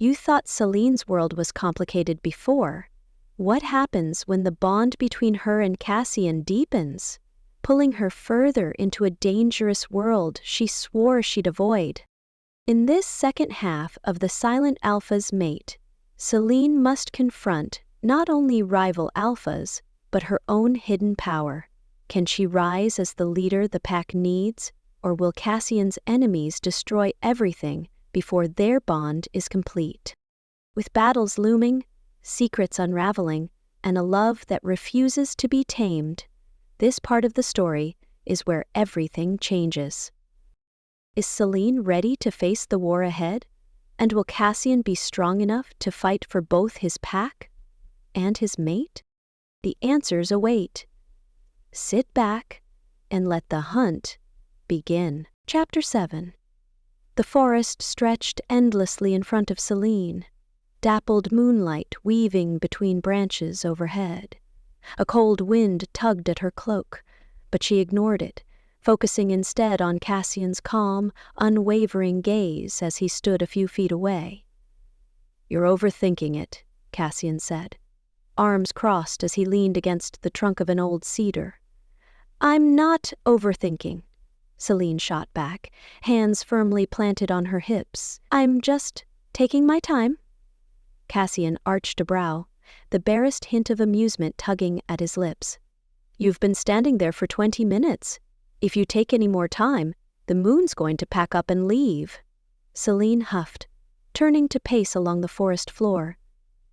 You thought Selene's world was complicated before. What happens when the bond between her and Cassian deepens, pulling her further into a dangerous world she swore she'd avoid? In this second half of the Silent Alpha's Mate, Selene must confront not only rival alphas, but her own hidden power. Can she rise as the leader the pack needs, or will Cassian's enemies destroy everything before their bond is complete? With battles looming, secrets unraveling, and a love that refuses to be tamed, this part of the story is where everything changes. Is Selene ready to face the war ahead? And will Cassian be strong enough to fight for both his pack and his mate? The answers await. Sit back and let the hunt begin. Chapter 7. The forest stretched endlessly in front of Selene, dappled moonlight weaving between branches overhead. A cold wind tugged at her cloak, but she ignored it, focusing instead on Cassian's calm, unwavering gaze as he stood a few feet away. "You're overthinking it," Cassian said, arms crossed as he leaned against the trunk of an old cedar. "I'm not overthinking," Selene shot back, hands firmly planted on her hips. "I'm just taking my time." Cassian arched a brow, the barest hint of amusement tugging at his lips. "You've been standing there for 20 minutes. If you take any more time, the moon's going to pack up and leave." Selene huffed, turning to pace along the forest floor.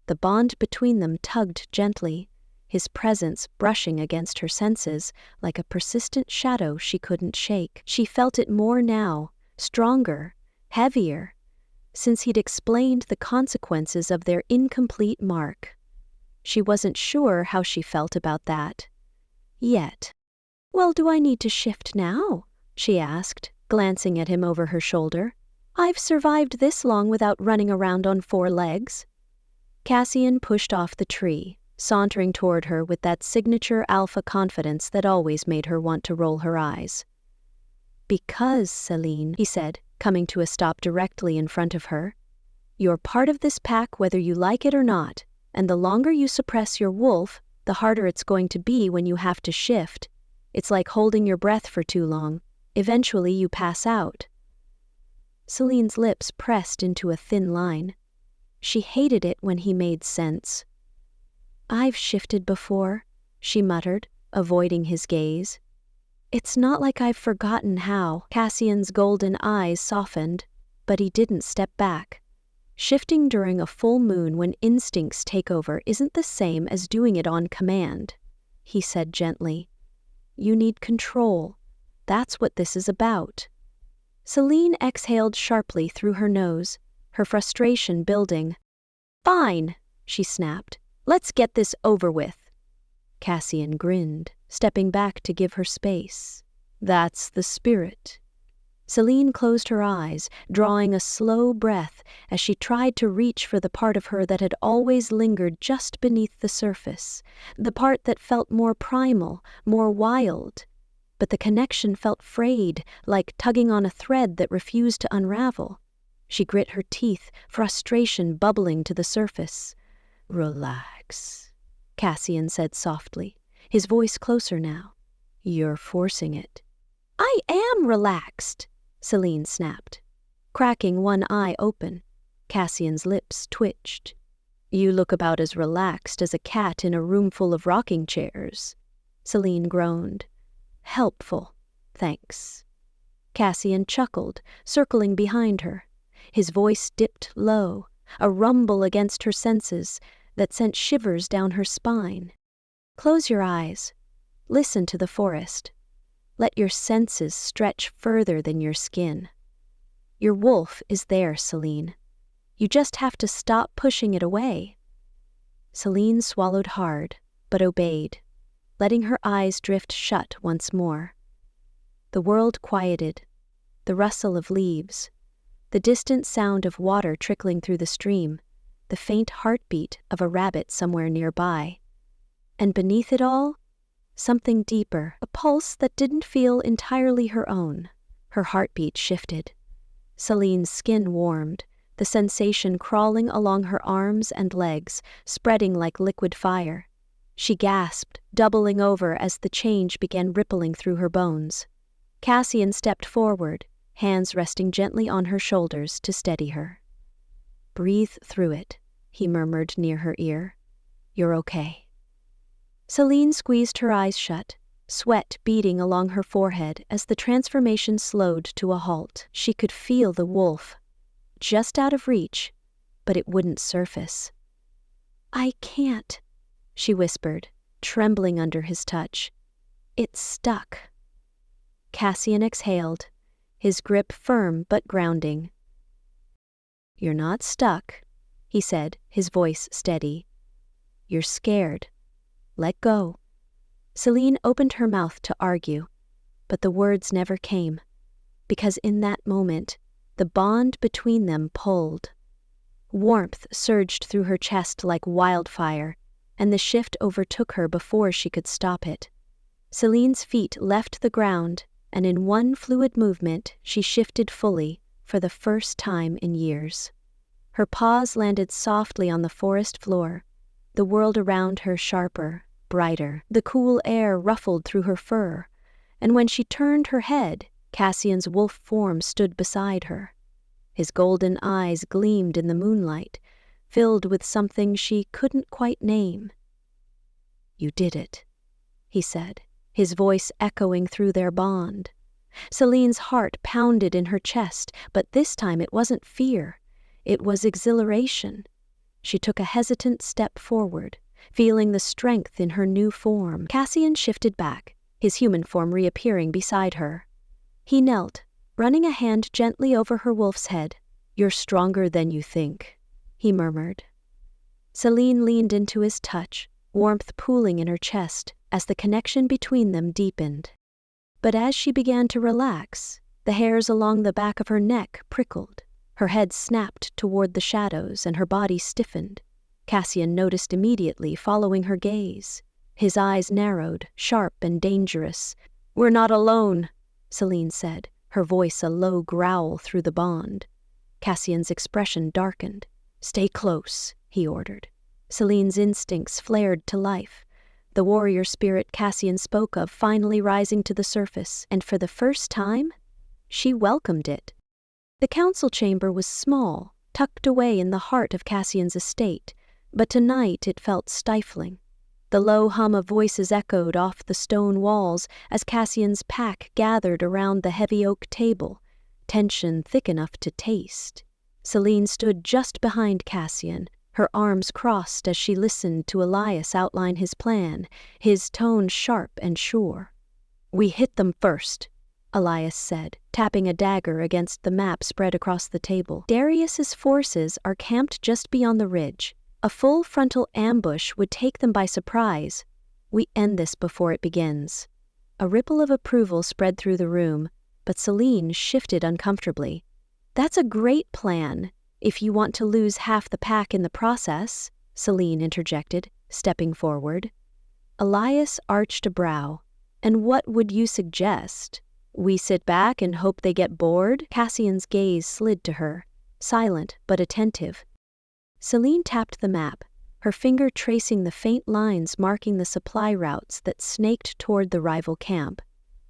The bond between them tugged gently, his presence brushing against her senses like a persistent shadow she couldn't shake. She felt it more now, stronger, heavier, since he'd explained the consequences of their incomplete mark. She wasn't sure how she felt about that yet. "Well, do I need to shift now?" she asked, glancing at him over her shoulder. "I've survived this long without running around on 4 legs. Cassian pushed off the tree, sauntering toward her with that signature alpha confidence that always made her want to roll her eyes. "Because, Selene," he said, coming to a stop directly in front of her, "you're part of this pack whether you like it or not, and the longer you suppress your wolf, the harder it's going to be when you have to shift. It's like holding your breath for too long. Eventually you pass out." Selene's lips pressed into a thin line. She hated it when he made sense. "I've shifted before," she muttered, avoiding his gaze. "It's not like I've forgotten how." Cassian's golden eyes softened, but he didn't step back. "Shifting during a full moon when instincts take over isn't the same as doing it on command," he said gently. "You need control. That's what this is about." Selene exhaled sharply through her nose, her frustration building. "Fine," she snapped. "Let's get this over with." Cassian grinned, stepping back to give her space. "That's the spirit." Selene closed her eyes, drawing a slow breath as she tried to reach for the part of her that had always lingered just beneath the surface, the part that felt more primal, more wild. But the connection felt frayed, like tugging on a thread that refused to unravel. She grit her teeth, frustration bubbling to the surface. "Relax," Cassian said softly, his voice closer now. "You're forcing it." "I am relaxed," Selene snapped, cracking one eye open. Cassian's lips twitched. "You look about as relaxed as a cat in a room full of rocking chairs," Selene groaned. "Helpful, thanks." Cassian chuckled, circling behind her. His voice dipped low, a rumble against her senses that sent shivers down her spine. "Close your eyes. Listen to the forest. Let your senses stretch further than your skin. Your wolf is there, Selene. You just have to stop pushing it away." Selene swallowed hard, but obeyed, letting her eyes drift shut once more. The world quieted, the rustle of leaves, the distant sound of water trickling through the stream, the faint heartbeat of a rabbit somewhere nearby. And beneath it all, something deeper, a pulse that didn't feel entirely her own. Her heartbeat shifted. Selene's skin warmed, the sensation crawling along her arms and legs, spreading like liquid fire. She gasped, doubling over as the change began rippling through her bones. Cassian stepped forward, hands resting gently on her shoulders to steady her. "Breathe through it," he murmured near her ear. "You're okay." Selene squeezed her eyes shut, sweat beading along her forehead as the transformation slowed to a halt. She could feel the wolf, just out of reach, but it wouldn't surface. "I can't," she whispered, trembling under his touch. "It's stuck." Cassian exhaled, his grip firm but grounding. "You're not stuck," he said, his voice steady. "You're scared. Let go." Selene opened her mouth to argue, but the words never came, because in that moment, the bond between them pulled. Warmth surged through her chest like wildfire, and the shift overtook her before she could stop it. Selene's feet left the ground, and in one fluid movement she shifted fully, for the first time in years. Her paws landed softly on the forest floor, the world around her sharper, brighter. The cool air ruffled through her fur, and when she turned her head, Cassian's wolf form stood beside her. His golden eyes gleamed in the moonlight, filled with something she couldn't quite name. "You did it," he said, his voice echoing through their bond. Selene's heart pounded in her chest, but this time it wasn't fear, it was exhilaration. She took a hesitant step forward, feeling the strength in her new form. Cassian shifted back, his human form reappearing beside her. He knelt, running a hand gently over her wolf's head. "You're stronger than you think," he murmured. Selene leaned into his touch, warmth pooling in her chest as the connection between them deepened. But as she began to relax, the hairs along the back of her neck prickled. Her head snapped toward the shadows and her body stiffened. Cassian noticed immediately, following her gaze. His eyes narrowed, sharp and dangerous. "We're not alone," Selene said, her voice a low growl through the bond. Cassian's expression darkened. "Stay close," he ordered. Selene's instincts flared to life, the warrior spirit Cassian spoke of finally rising to the surface, and for the first time, she welcomed it. The council chamber was small, tucked away in the heart of Cassian's estate, but tonight it felt stifling. The low hum of voices echoed off the stone walls as Cassian's pack gathered around the heavy oak table, tension thick enough to taste. Selene stood just behind Cassian, her arms crossed as she listened to Elias outline his plan, his tone sharp and sure. "We hit them first," Elias said, tapping a dagger against the map spread across the table. "Darius's forces are camped just beyond the ridge. A full frontal ambush would take them by surprise. We end this before it begins." A ripple of approval spread through the room, but Selene shifted uncomfortably. "That's a great plan, if you want to lose half the pack in the process," Selene interjected, stepping forward. Elias arched a brow. "And what would you suggest? We sit back and hope they get bored?" Cassian's gaze slid to her, silent but attentive. Selene tapped the map, her finger tracing the faint lines marking the supply routes that snaked toward the rival camp.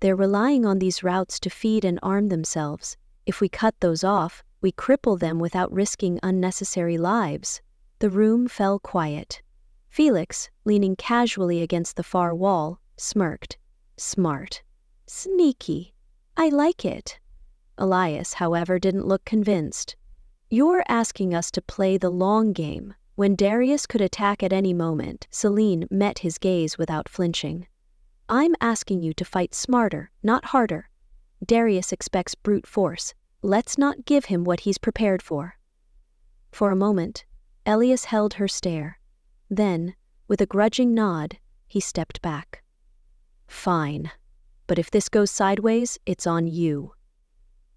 "They're relying on these routes to feed and arm themselves. If we cut those off, we cripple them without risking unnecessary lives." The room fell quiet. Felix, leaning casually against the far wall, smirked. "Smart. Sneaky. I like it." Elias, however, didn't look convinced. "You're asking us to play the long game, when Darius could attack at any moment." Selene met his gaze without flinching. "I'm asking you to fight smarter, not harder. Darius expects brute force. Let's not give him what he's prepared for." For a moment, Elias held her stare. Then, with a grudging nod, he stepped back. "Fine. But if this goes sideways, it's on you."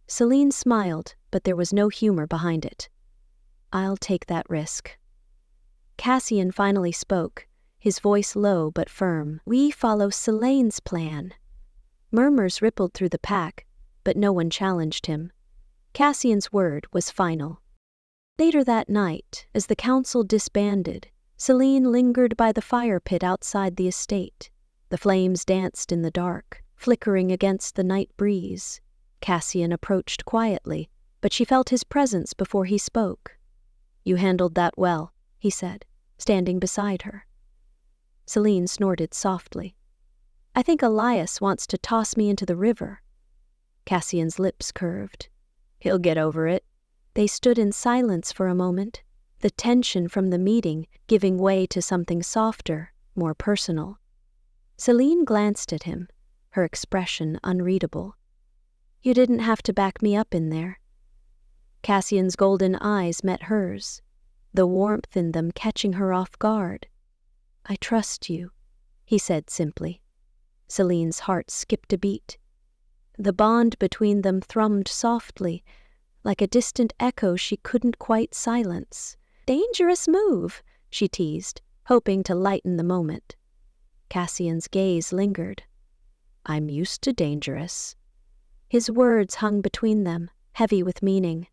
Selene smiled, but there was no humor behind it. "I'll take that risk." Cassian finally spoke, his voice low but firm. "We follow Selene's plan." Murmurs rippled through the pack, but no one challenged him. Cassian's word was final. Later that night, as the council disbanded, Selene lingered by the fire pit outside the estate. The flames danced in the dark, flickering against the night breeze. Cassian approached quietly, but she felt his presence before he spoke. "You handled that well," he said, standing beside her. Selene snorted softly. "I think Elias wants to toss me into the river." Cassian's lips curved. "He'll get over it." They stood in silence for a moment, the tension from the meeting giving way to something softer, more personal. Selene glanced at him, her expression unreadable. "You didn't have to back me up in there." Cassian's golden eyes met hers, the warmth in them catching her off guard. "I trust you," he said simply. Selene's heart skipped a beat. The bond between them thrummed softly, like a distant echo she couldn't quite silence. "Dangerous move," she teased, hoping to lighten the moment. Cassian's gaze lingered. "I'm used to dangerous." His words hung between them, heavy with meaning.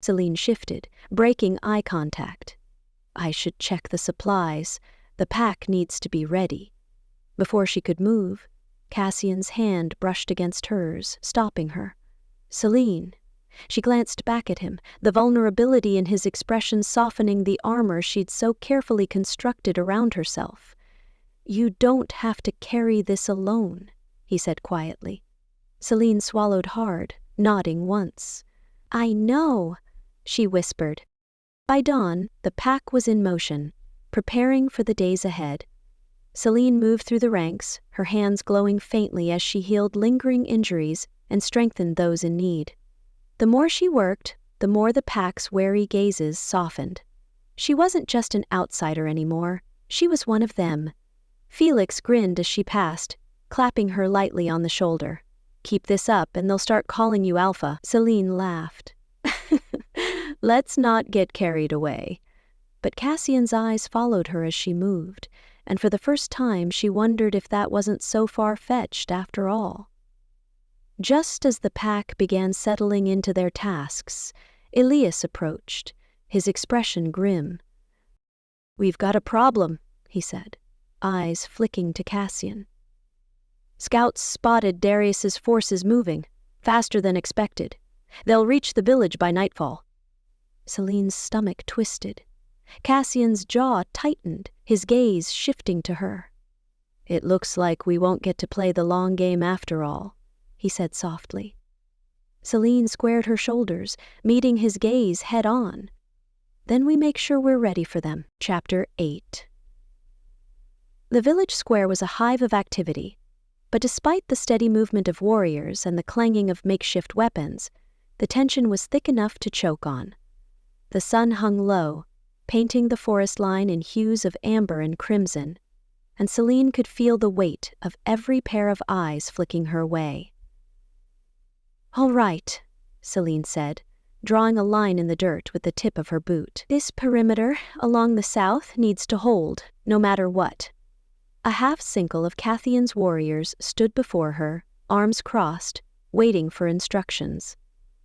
Selene shifted, breaking eye contact. "I should check the supplies. The pack needs to be ready." Before she could move, Cassian's hand brushed against hers, stopping her. "Selene." She glanced back at him, the vulnerability in his expression softening the armor she'd so carefully constructed around herself. "You don't have to carry this alone," he said quietly. Selene swallowed hard, nodding once. "I know," she whispered. By dawn, the pack was in motion, preparing for the days ahead. Selene moved through the ranks, her hands glowing faintly as she healed lingering injuries and strengthened those in need. The more she worked, the more the pack's wary gazes softened. She wasn't just an outsider anymore, she was one of them. Felix grinned as she passed, clapping her lightly on the shoulder. "Keep this up and they'll start calling you Alpha." Selene laughed. "Let's not get carried away." But Cassian's eyes followed her as she moved, and for the first time she wondered if that wasn't so far-fetched after all. Just as the pack began settling into their tasks, Elias approached, his expression grim. "We've got a problem," he said, eyes flicking to Cassian. "Scouts spotted Darius's forces moving, faster than expected. They'll reach the village by nightfall." Selene's stomach twisted. Cassian's jaw tightened, his gaze shifting to her. "It looks like we won't get to play the long game after all," he said softly. Selene squared her shoulders, meeting his gaze head-on. "Then we make sure we're ready for them." Chapter 8. The village square was a hive of activity, but despite the steady movement of warriors and the clanging of makeshift weapons, the tension was thick enough to choke on. The sun hung low, painting the forest line in hues of amber and crimson, and Selene could feel the weight of every pair of eyes flicking her way. "All right," Selene said, drawing a line in the dirt with the tip of her boot. "This perimeter along the south needs to hold, no matter what." A half-circle of Cassian's warriors stood before her, arms crossed, waiting for instructions.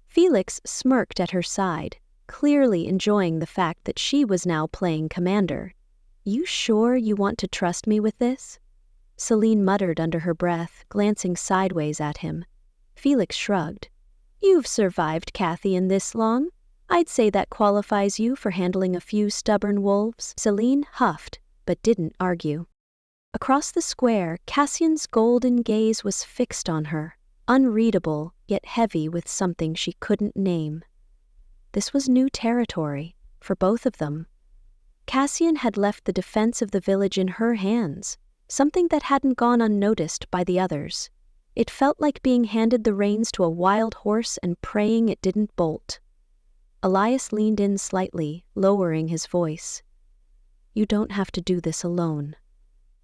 Felix smirked at her side, clearly enjoying the fact that she was now playing commander. "You sure you want to trust me with this?" Selene muttered under her breath, glancing sideways at him. Felix shrugged. "You've survived Cassian this long. I'd say that qualifies you for handling a few stubborn wolves." Selene huffed, but didn't argue. Across the square, Cassian's golden gaze was fixed on her, unreadable yet heavy with something she couldn't name. This was new territory, for both of them. Cassian had left the defense of the village in her hands, something that hadn't gone unnoticed by the others. It felt like being handed the reins to a wild horse and praying it didn't bolt. Elias leaned in slightly, lowering his voice. "You don't have to do this alone.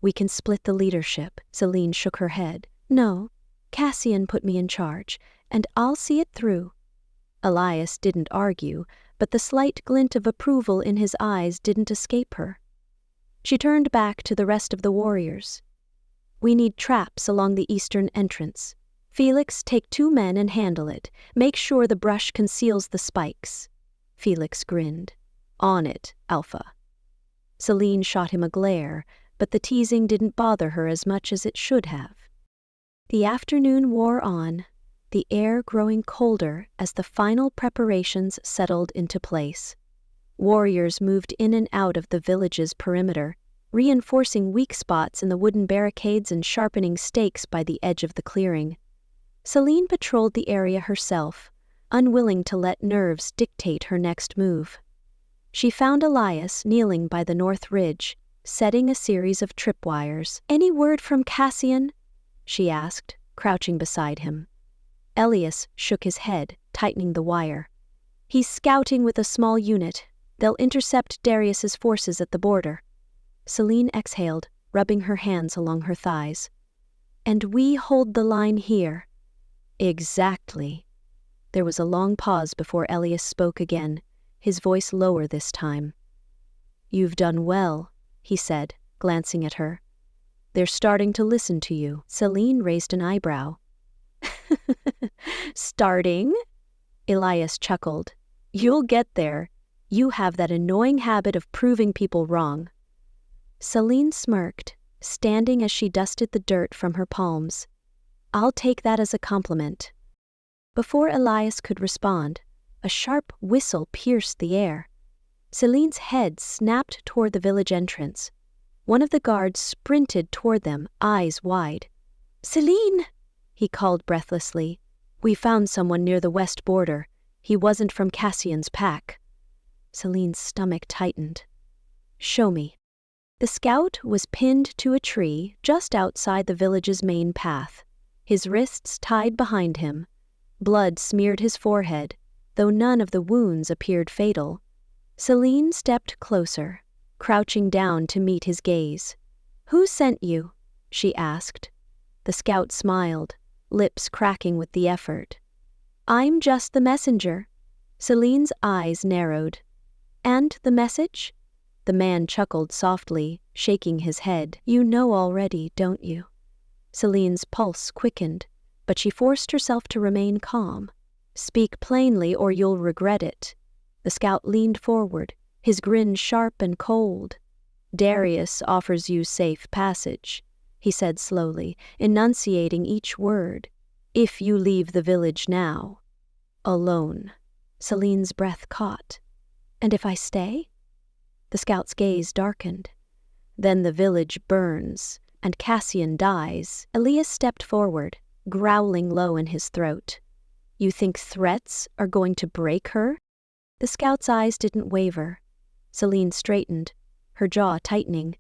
We can split the leadership." Selene shook her head. "No, Cassian put me in charge, and I'll see it through." Elias didn't argue, but the slight glint of approval in his eyes didn't escape her. She turned back to the rest of the warriors. "We need traps along the eastern entrance. Felix, take 2 men and handle it. Make sure the brush conceals the spikes." Felix grinned. On it, Alpha. Selene shot him a glare, but the teasing didn't bother her as much as it should have. The afternoon wore on, the air growing colder as the final preparations settled into place. Warriors moved in and out of the village's perimeter, reinforcing weak spots in the wooden barricades and sharpening stakes by the edge of the clearing. Selene patrolled the area herself, unwilling to let nerves dictate her next move. She found Elias kneeling by the north ridge, setting a series of tripwires. "Any word from Cassian?" she asked, crouching beside him. Elias shook his head, tightening the wire. "He's scouting with a small unit. They'll intercept Darius's forces at the border." Selene exhaled, rubbing her hands along her thighs. "And we hold the line here." "Exactly." There was a long pause before Elias spoke again, his voice lower this time. "You've done well," he said, glancing at her. "They're starting to listen to you." Selene raised an eyebrow. "Starting?" Elias chuckled. "You'll get there. You have that annoying habit of proving people wrong." Selene smirked, standing as she dusted the dirt from her palms. "I'll take that as a compliment." Before Elias could respond, a sharp whistle pierced the air. Selene's head snapped toward the village entrance. One of the guards sprinted toward them, eyes wide. "Selene!" he called breathlessly. "We found someone near the west border. He wasn't from Cassian's pack." Selene's stomach tightened. "Show me." The scout was pinned to a tree just outside the village's main path, his wrists tied behind him. Blood smeared his forehead, though none of the wounds appeared fatal. Selene stepped closer, crouching down to meet his gaze. "Who sent you?" she asked. The scout smiled, lips cracking with the effort. "I'm just the messenger." Selene's eyes narrowed. "And the message?" The man chuckled softly, shaking his head. "You know already, don't you?" Selene's pulse quickened, but she forced herself to remain calm. "Speak plainly or you'll regret it." The scout leaned forward, his grin sharp and cold. "Darius offers you safe passage," he said slowly, enunciating each word. "If you leave the village now." "Alone." Selene's breath caught. "And if I stay?" The scout's gaze darkened. "Then the village burns, and Cassian dies." Elias stepped forward, growling low in his throat. "You think threats are going to break her?" The scout's eyes didn't waver. Selene straightened, her jaw tightening.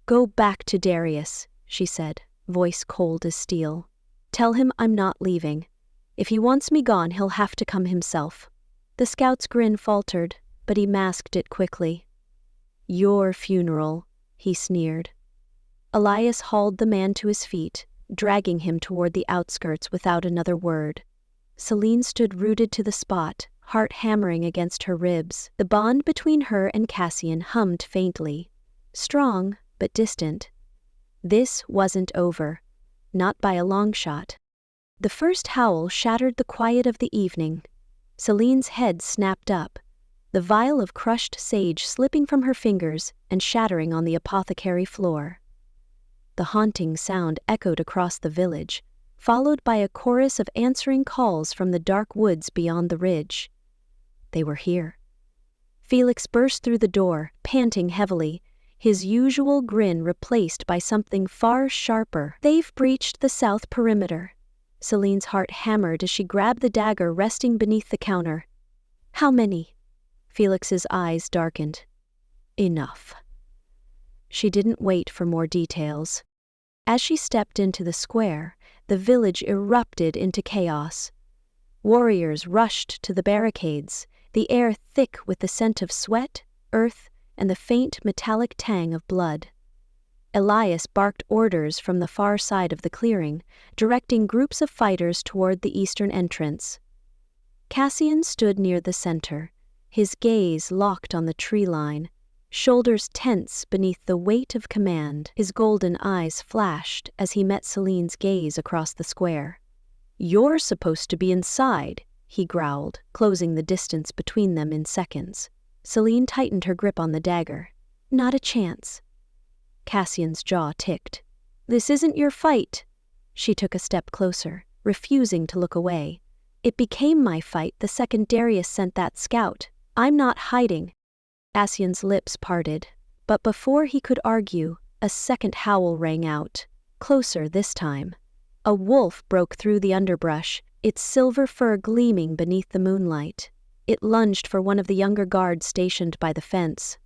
"Go back to Darius," she said, voice cold as steel. "Tell him I'm not leaving. If he wants me gone, he'll have to come himself." The scout's grin faltered, but he masked it quickly. "Your funeral," he sneered. Elias hauled the man to his feet, dragging him toward the outskirts without another word. Selene stood rooted to the spot, heart hammering against her ribs. The bond between her and Cassian hummed faintly. Strong, but distant. This wasn't over. Not by a long shot. The first howl shattered the quiet of the evening. Selene's head snapped up, the vial of crushed sage slipping from her fingers and shattering on the apothecary floor. The haunting sound echoed across the village, followed by a chorus of answering calls from the dark woods beyond the ridge. They were here. Felix burst through the door, panting heavily, his usual grin replaced by something far sharper. "They've breached the south perimeter." Selene's heart hammered as she grabbed the dagger resting beneath the counter. "How many?" Felix's eyes darkened. "Enough." She didn't wait for more details. As she stepped into the square, the village erupted into chaos. Warriors rushed to the barricades, the air thick with the scent of sweat, earth, and the faint metallic tang of blood. Elias barked orders from the far side of the clearing, directing groups of fighters toward the eastern entrance. Cassian stood near the center, his gaze locked on the tree line, shoulders tense beneath the weight of command. His golden eyes flashed as he met Selene's gaze across the square. "You're supposed to be inside," he growled, closing the distance between them in seconds. Selene tightened her grip on the dagger. Not a chance. Cassian's jaw ticked. This isn't your fight. She took a step closer, refusing to look away. It became my fight the second Darius sent that scout. I'm not hiding. Cassian's lips parted, but before he could argue, a second howl rang out, closer this time. A wolf broke through the underbrush, its silver fur gleaming beneath the moonlight. It lunged for one of the younger guards stationed by the fence.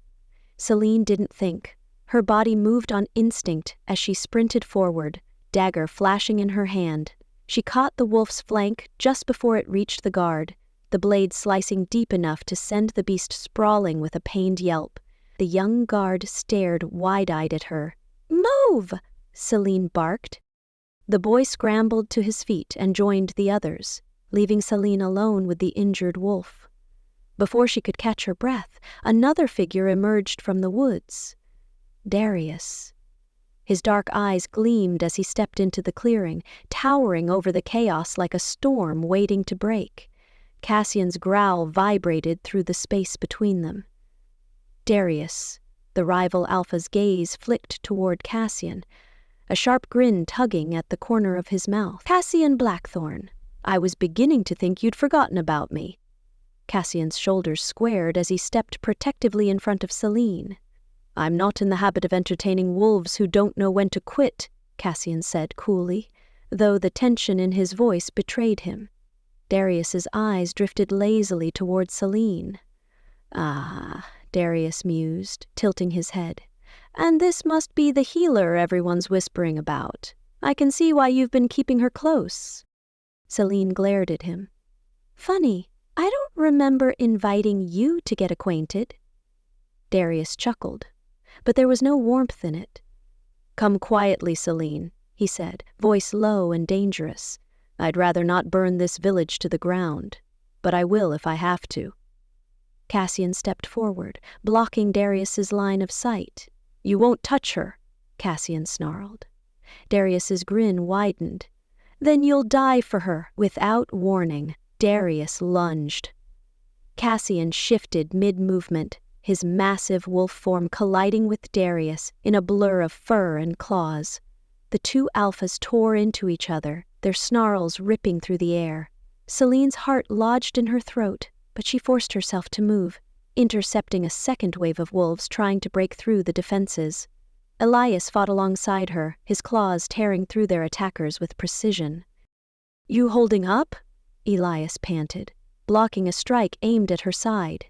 Selene didn't think. Her body moved on instinct as she sprinted forward, dagger flashing in her hand. She caught the wolf's flank just before it reached the guard, the blade slicing deep enough to send the beast sprawling with a pained yelp. The young guard stared wide-eyed at her. Move! Selene barked. The boy scrambled to his feet and joined the others, leaving Selene alone with the injured wolf. Before she could catch her breath, another figure emerged from the woods. Darius. His dark eyes gleamed as he stepped into the clearing, towering over the chaos like a storm waiting to break. Cassian's growl vibrated through the space between them. Darius. The rival alpha's gaze flicked toward Cassian, a sharp grin tugging at the corner of his mouth. Cassian Blackthorn, I was beginning to think you'd forgotten about me. Cassian's shoulders squared as he stepped protectively in front of Selene. I'm not in the habit of entertaining wolves who don't know when to quit, Cassian said coolly, though the tension in his voice betrayed him. Darius's eyes drifted lazily toward Selene. Ah, Darius mused, tilting his head. And this must be the healer everyone's whispering about. I can see why you've been keeping her close. Selene glared at him. Funny, I don't remember inviting you to get acquainted. Darius chuckled, but there was no warmth in it. Come quietly, Selene, he said, voice low and dangerous. I'd rather not burn this village to the ground, but I will if I have to. Cassian stepped forward, blocking Darius's line of sight. You won't touch her, Cassian snarled. Darius's grin widened. Then you'll die for her. Without warning, Darius lunged. Cassian shifted mid-movement, his massive wolf form colliding with Darius in a blur of fur and claws. The two alphas tore into each other, their snarls ripping through the air. Selene's heart lodged in her throat, but she forced herself to move, intercepting a second wave of wolves trying to break through the defenses. Elias fought alongside her, his claws tearing through their attackers with precision. You holding up? Elias panted, blocking a strike aimed at her side.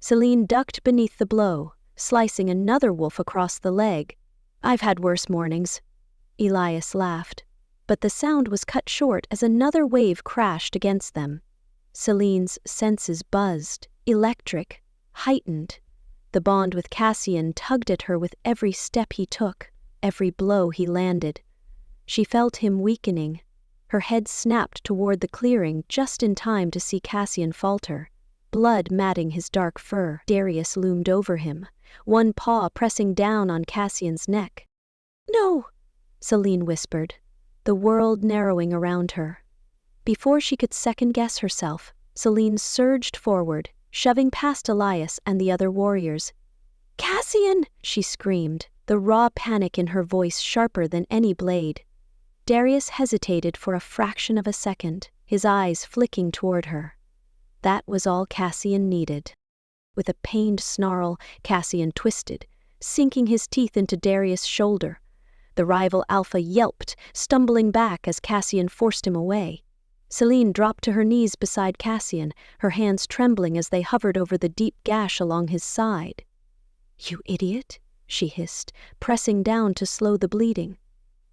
Selene ducked beneath the blow, slicing another wolf across the leg. I've had worse mornings. Elias laughed, but the sound was cut short as another wave crashed against them. Selene's senses buzzed, electric, heightened. The bond with Cassian tugged at her with every step he took, every blow he landed. She felt him weakening. Her head snapped toward the clearing just in time to see Cassian falter, blood matting his dark fur. Darius loomed over him, one paw pressing down on Cassian's neck. No, Selene whispered, the world narrowing around her. Before she could second-guess herself, Selene surged forward, shoving past Elias and the other warriors. Cassian! She screamed, the raw panic in her voice sharper than any blade. Darius hesitated for a fraction of a second, his eyes flicking toward her. That was all Cassian needed. With a pained snarl, Cassian twisted, sinking his teeth into Darius' shoulder. The rival alpha yelped, stumbling back as Cassian forced him away. Selene dropped to her knees beside Cassian, her hands trembling as they hovered over the deep gash along his side. You idiot, she hissed, pressing down to slow the bleeding.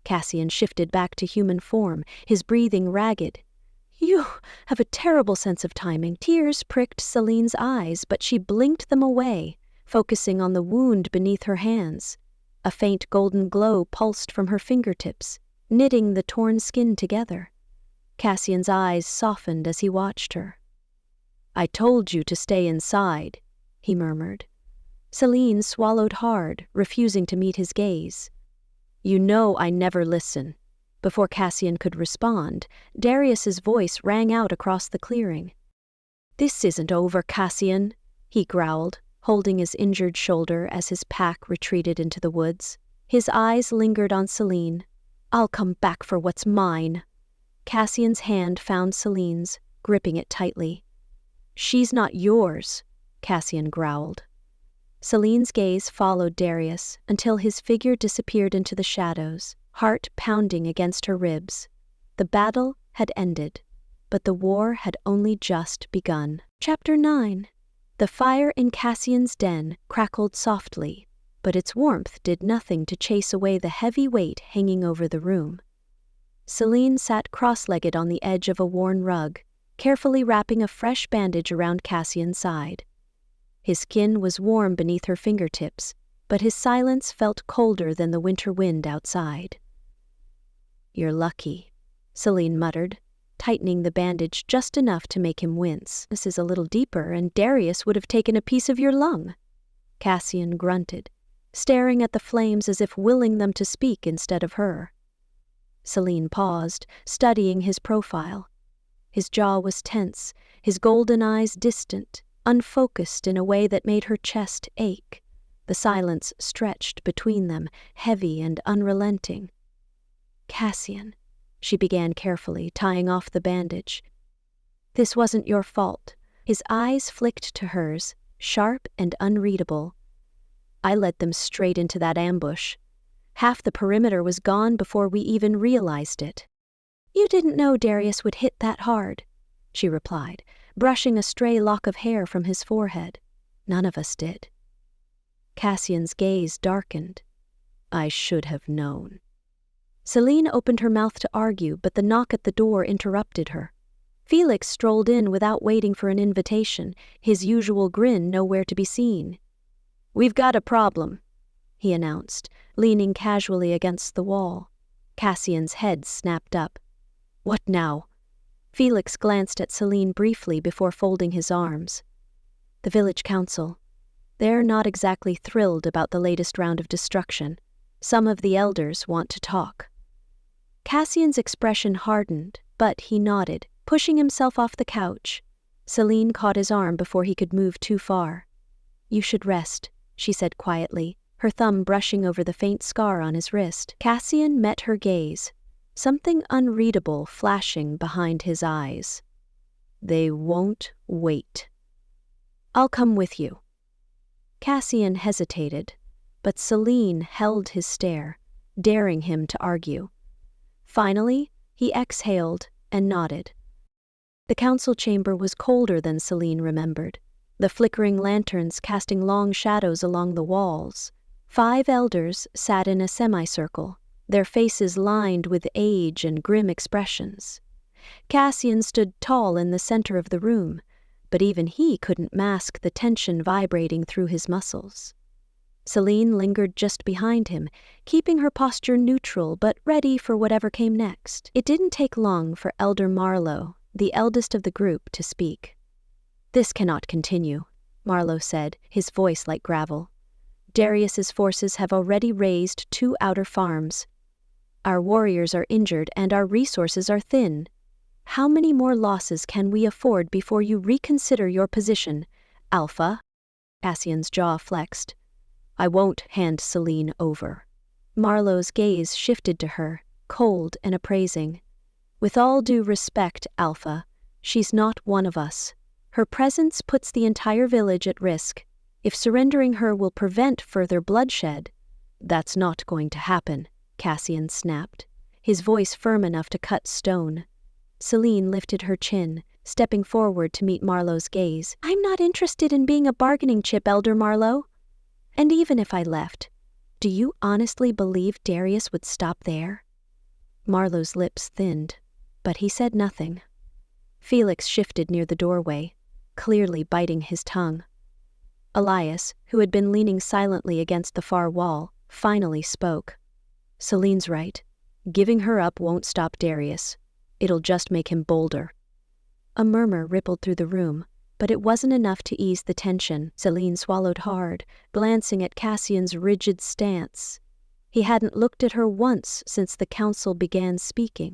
Cassian shifted back to human form, his breathing ragged. You have a terrible sense of timing. Tears pricked Selene's eyes, but she blinked them away, focusing on the wound beneath her hands. A faint golden glow pulsed from her fingertips, knitting the torn skin together. Cassian's eyes softened as he watched her. I told you to stay inside, he murmured. Selene swallowed hard, refusing to meet his gaze. You know I never listen. Before Cassian could respond, Darius's voice rang out across the clearing. "This isn't over, Cassian," he growled, holding his injured shoulder as his pack retreated into the woods. His eyes lingered on Selene. "I'll come back for what's mine." Cassian's hand found Selene's, gripping it tightly. "She's not yours," Cassian growled. Selene's gaze followed Darius until his figure disappeared into the shadows, heart pounding against her ribs. The battle had ended, but the war had only just begun. Chapter 9. The fire in Cassian's den crackled softly, but its warmth did nothing to chase away the heavy weight hanging over the room. Selene sat cross-legged on the edge of a worn rug, carefully wrapping a fresh bandage around Cassian's side. His skin was warm beneath her fingertips, but his silence felt colder than the winter wind outside. "You're lucky," Selene muttered, tightening the bandage just enough to make him wince. "This is a little deeper, and Darius would have taken a piece of your lung." Cassian grunted, staring at the flames as if willing them to speak instead of her. Selene paused, studying his profile. His jaw was tense, his golden eyes distant, unfocused in a way that made her chest ache. The silence stretched between them, heavy and unrelenting. "Cassian," she began carefully, tying off the bandage. "This wasn't your fault." His eyes flicked to hers, sharp and unreadable. "I led them straight into that ambush. Half the perimeter was gone before we even realized it." "You didn't know Darius would hit that hard," she replied, brushing a stray lock of hair from his forehead. "None of us did." Cassian's gaze darkened. "I should have known." Selene opened her mouth to argue, but the knock at the door interrupted her. Felix strolled in without waiting for an invitation, his usual grin nowhere to be seen. "We've got a problem," he announced, leaning casually against the wall. Cassian's head snapped up. "What now?" Felix glanced at Selene briefly before folding his arms. "The village council. They're not exactly thrilled about the latest round of destruction. Some of the elders want to talk." Cassian's expression hardened, but he nodded, pushing himself off the couch. Selene caught his arm before he could move too far. "You should rest," she said quietly, her thumb brushing over the faint scar on his wrist. Cassian met her gaze, something unreadable flashing behind his eyes. "They won't wait." "I'll come with you." Cassian hesitated, but Selene held his stare, daring him to argue. Finally, he exhaled and nodded. The council chamber was colder than Selene remembered, the flickering lanterns casting long shadows along the walls. 5 elders sat in a semicircle, their faces lined with age and grim expressions. Cassian stood tall in the center of the room, but even he couldn't mask the tension vibrating through his muscles. Selene lingered just behind him, keeping her posture neutral but ready for whatever came next. It didn't take long for Elder Marlowe, the eldest of the group, to speak. "This cannot continue," Marlowe said, his voice like gravel. "Darius's forces have already razed 2 outer farms. Our warriors are injured and our resources are thin. How many more losses can we afford before you reconsider your position, Alpha?" Cassian's jaw flexed. "I won't hand Selene over." Marlowe's gaze shifted to her, cold and appraising. "With all due respect, Alpha, she's not one of us. Her presence puts the entire village at risk. If surrendering her will prevent further bloodshed—" "That's not going to happen," Cassian snapped, his voice firm enough to cut stone. Selene lifted her chin, stepping forward to meet Marlowe's gaze. "I'm not interested in being a bargaining chip, Elder Marlowe. And even if I left, do you honestly believe Darius would stop there?" Marlowe's lips thinned, but he said nothing. Felix shifted near the doorway, clearly biting his tongue. Elias, who had been leaning silently against the far wall, finally spoke. "Selene's right. Giving her up won't stop Darius. It'll just make him bolder." A murmur rippled through the room, but it wasn't enough to ease the tension. Selene swallowed hard, glancing at Cassian's rigid stance. He hadn't looked at her once since the council began speaking.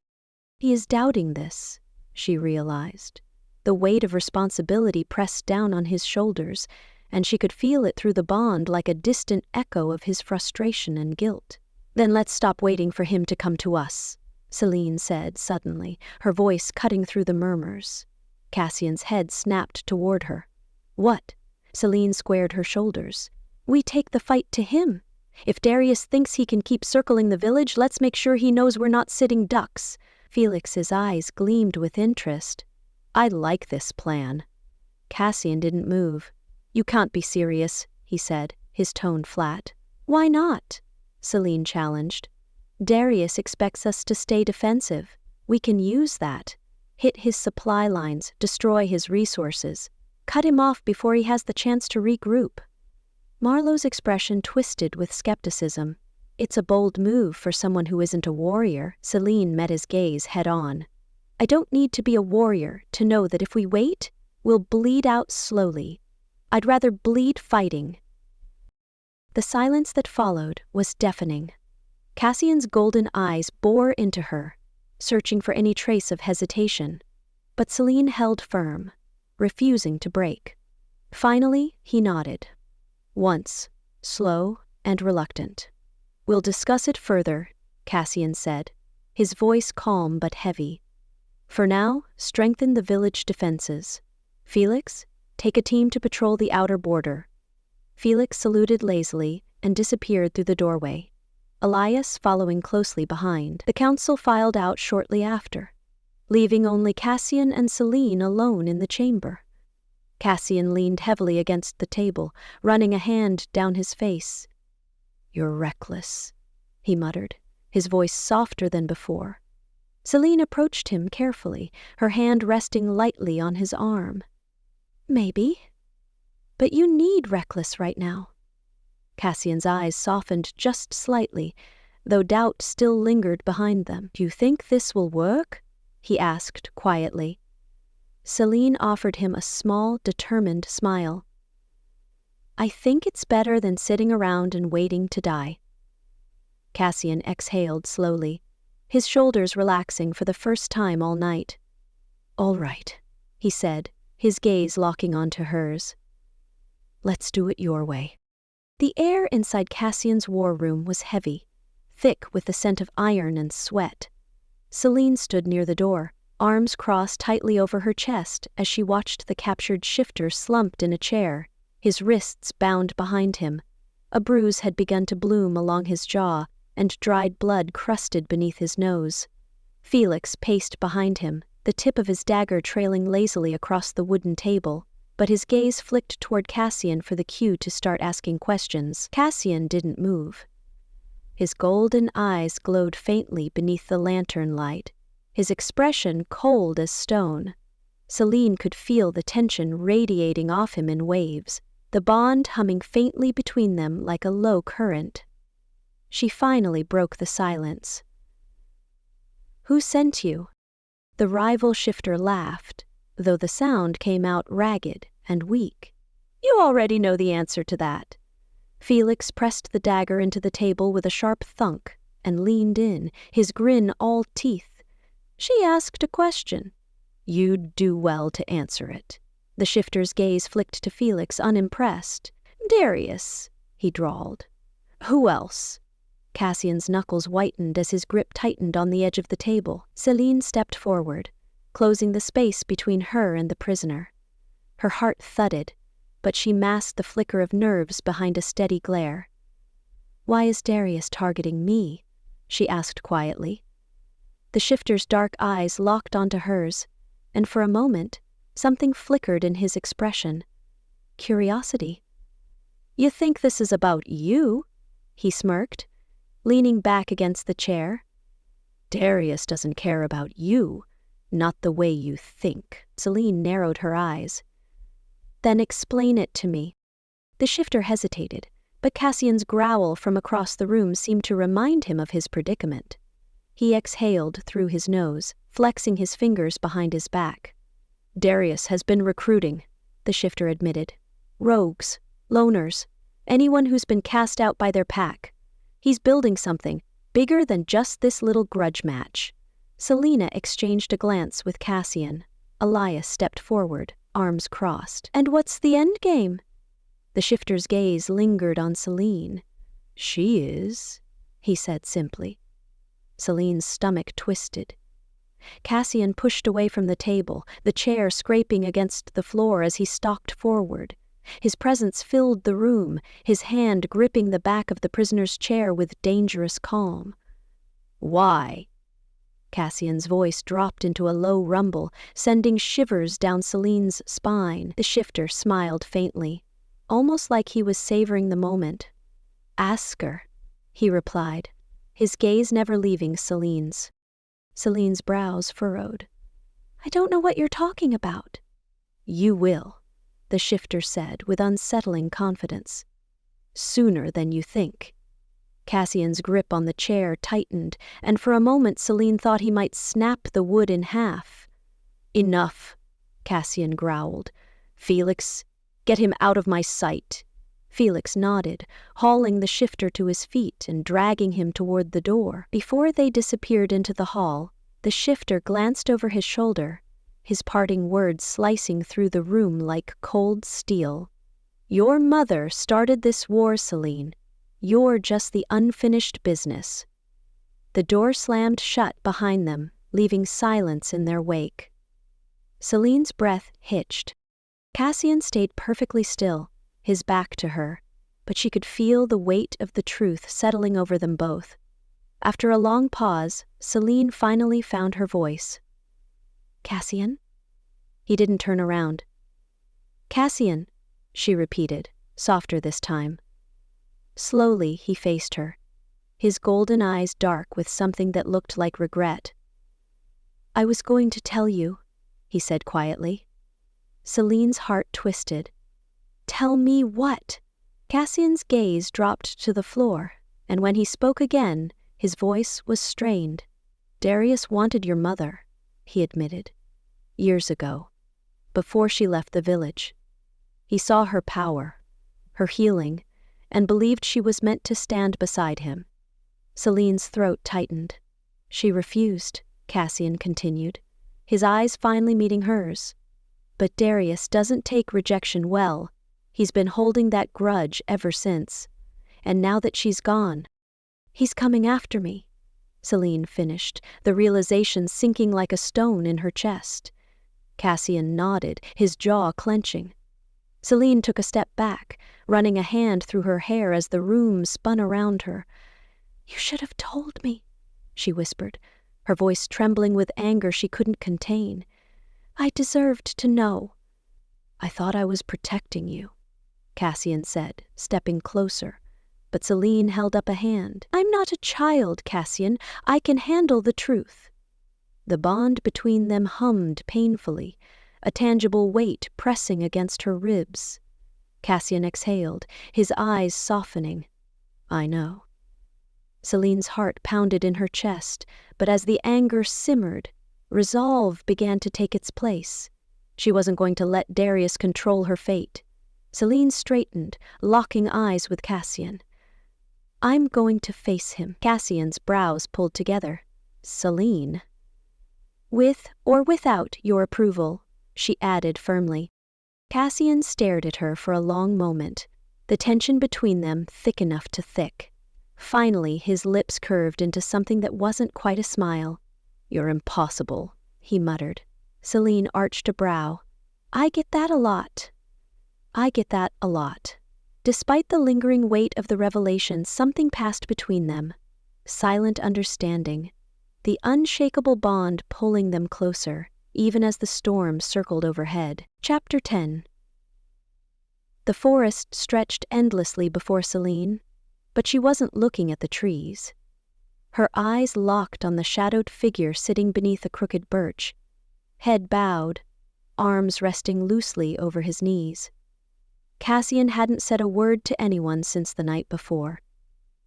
He is doubting this, she realized. The weight of responsibility pressed down on his shoulders, and she could feel it through the bond like a distant echo of his frustration and guilt. "Then let's stop waiting for him to come to us," Selene said suddenly, her voice cutting through the murmurs. Cassian's head snapped toward her. "What?" Selene squared her shoulders. "We take the fight to him. If Darius thinks he can keep circling the village, let's make sure he knows we're not sitting ducks." Felix's eyes gleamed with interest. "I like this plan." Cassian didn't move. "You can't be serious," he said, his tone flat. "Why not?" Selene challenged. "Darius expects us to stay defensive. We can use that. Hit his supply lines, destroy his resources, cut him off before he has the chance to regroup." Marlowe's expression twisted with skepticism. "It's a bold move for someone who isn't a warrior." Selene met his gaze head-on. "I don't need to be a warrior to know that if we wait, we'll bleed out slowly. I'd rather bleed fighting." The silence that followed was deafening. Cassian's golden eyes bore into her, searching for any trace of hesitation. But Selene held firm, refusing to break. Finally, he nodded. Once, slow and reluctant. "We'll discuss it further," Cassian said, his voice calm but heavy. "For now, strengthen the village defenses. Felix, take a team to patrol the outer border." Felix saluted lazily and disappeared through the doorway, Elias following closely behind. The council filed out shortly after, leaving only Cassian and Selene alone in the chamber. Cassian leaned heavily against the table, running a hand down his face. "You're reckless," he muttered, his voice softer than before. Selene approached him carefully, her hand resting lightly on his arm. "Maybe. But you need reckless right now." Cassian's eyes softened just slightly, though doubt still lingered behind them. "Do you think this will work?" he asked quietly. Selene offered him a small, determined smile. "I think it's better than sitting around and waiting to die." Cassian exhaled slowly, his shoulders relaxing for the first time all night. "All right," he said, his gaze locking onto hers. "Let's do it your way." The air inside Cassian's war room was heavy, thick with the scent of iron and sweat. Selene stood near the door, arms crossed tightly over her chest as she watched the captured shifter slumped in a chair, his wrists bound behind him. A bruise had begun to bloom along his jaw, and dried blood crusted beneath his nose. Felix paced behind him, the tip of his dagger trailing lazily across the wooden table, but his gaze flicked toward Cassian for the cue to start asking questions. Cassian didn't move. His golden eyes glowed faintly beneath the lantern light, his expression cold as stone. Selene could feel the tension radiating off him in waves, the bond humming faintly between them like a low current. She finally broke the silence. "Who sent you?" The rival shifter laughed, though the sound came out ragged and weak. "You already know the answer to that." Felix pressed the dagger into the table with a sharp thunk and leaned in, his grin all teeth. "She asked a question. You'd do well to answer it." The shifter's gaze flicked to Felix, unimpressed. "Darius," he drawled. "Who else?" Cassian's knuckles whitened as his grip tightened on the edge of the table. Selene stepped forward, closing the space between her and the prisoner. Her heart thudded, but she masked the flicker of nerves behind a steady glare. "Why is Darius targeting me?" she asked quietly. The shifter's dark eyes locked onto hers, and for a moment, something flickered in his expression. Curiosity. "You think this is about you?" he smirked, leaning back against the chair. "Darius doesn't care about you, not the way you think." Selene narrowed her eyes. "Then explain it to me." The shifter hesitated, but Cassian's growl from across the room seemed to remind him of his predicament. He exhaled through his nose, flexing his fingers behind his back. "Darius has been recruiting," the shifter admitted. "Rogues, loners, anyone who's been cast out by their pack. He's building something bigger than just this little grudge match." Selena exchanged a glance with Cassian, Elias stepped forward, arms crossed. "And what's the end game?" The shifter's gaze lingered on Selene. "She is," he said simply. Selene's stomach twisted. Cassian pushed away from the table, the chair scraping against the floor as he stalked forward. His presence filled the room, his hand gripping the back of the prisoner's chair with dangerous calm. "Why?" Cassian's voice dropped into a low rumble, sending shivers down Selene's spine. The shifter smiled faintly, almost like he was savoring the moment. "Ask her," he replied, his gaze never leaving Selene's. Selene's brows furrowed. "I don't know what you're talking about." "You will," the shifter said with unsettling confidence. "Sooner than you think." Cassian's grip on the chair tightened, and for a moment Selene thought he might snap the wood in half. "Enough," Cassian growled. "Felix, get him out of my sight." Felix nodded, hauling the shifter to his feet and dragging him toward the door. Before they disappeared into the hall, the shifter glanced over his shoulder, his parting words slicing through the room like cold steel. "Your mother started this war, Selene. You're just the unfinished business." The door slammed shut behind them, leaving silence in their wake. Selene's breath hitched. Cassian stayed perfectly still, his back to her, but she could feel the weight of the truth settling over them both. After a long pause, Selene finally found her voice. "Cassian?" He didn't turn around. "Cassian," she repeated, softer this time. Slowly he faced her, his golden eyes dark with something that looked like regret. "I was going to tell you," he said quietly. Selene's heart twisted. "Tell me what?" Cassian's gaze dropped to the floor, and when he spoke again, his voice was strained. "Darius wanted your mother," he admitted. "Years ago, before she left the village. He saw her power, her healing, and believed she was meant to stand beside him." Selene's throat tightened. "She refused," Cassian continued, his eyes finally meeting hers. "But Darius doesn't take rejection well. He's been holding that grudge ever since. And now that she's gone, he's coming after me," Selene finished, the realization sinking like a stone in her chest. Cassian nodded, his jaw clenching. Selene took a step back, running a hand through her hair as the room spun around her. "You should have told me," she whispered, her voice trembling with anger she couldn't contain. "I deserved to know." "I thought I was protecting you," Cassian said, stepping closer, but Selene held up a hand. "I'm not a child, Cassian. I can handle the truth." The bond between them hummed painfully, a tangible weight pressing against her ribs. Cassian exhaled, his eyes softening. "I know." Selene's heart pounded in her chest, but as the anger simmered, resolve began to take its place. She wasn't going to let Darius control her fate. Selene straightened, locking eyes with Cassian. "I'm going to face him." Cassian's brows pulled together. "Selene." "With or without your approval," she added firmly. Cassian stared at her for a long moment, the tension between them thick enough to thick. Finally, his lips curved into something that wasn't quite a smile. "You're impossible," he muttered. Selene arched a brow. "I get that a lot." "I get that a lot." Despite the lingering weight of the revelation, something passed between them. Silent understanding. The unshakable bond pulling them closer, even as the storm circled overhead. Chapter 10. The forest stretched endlessly before Selene, but she wasn't looking at the trees. Her eyes locked on the shadowed figure sitting beneath a crooked birch, head bowed, arms resting loosely over his knees. Cassian hadn't said a word to anyone since the night before.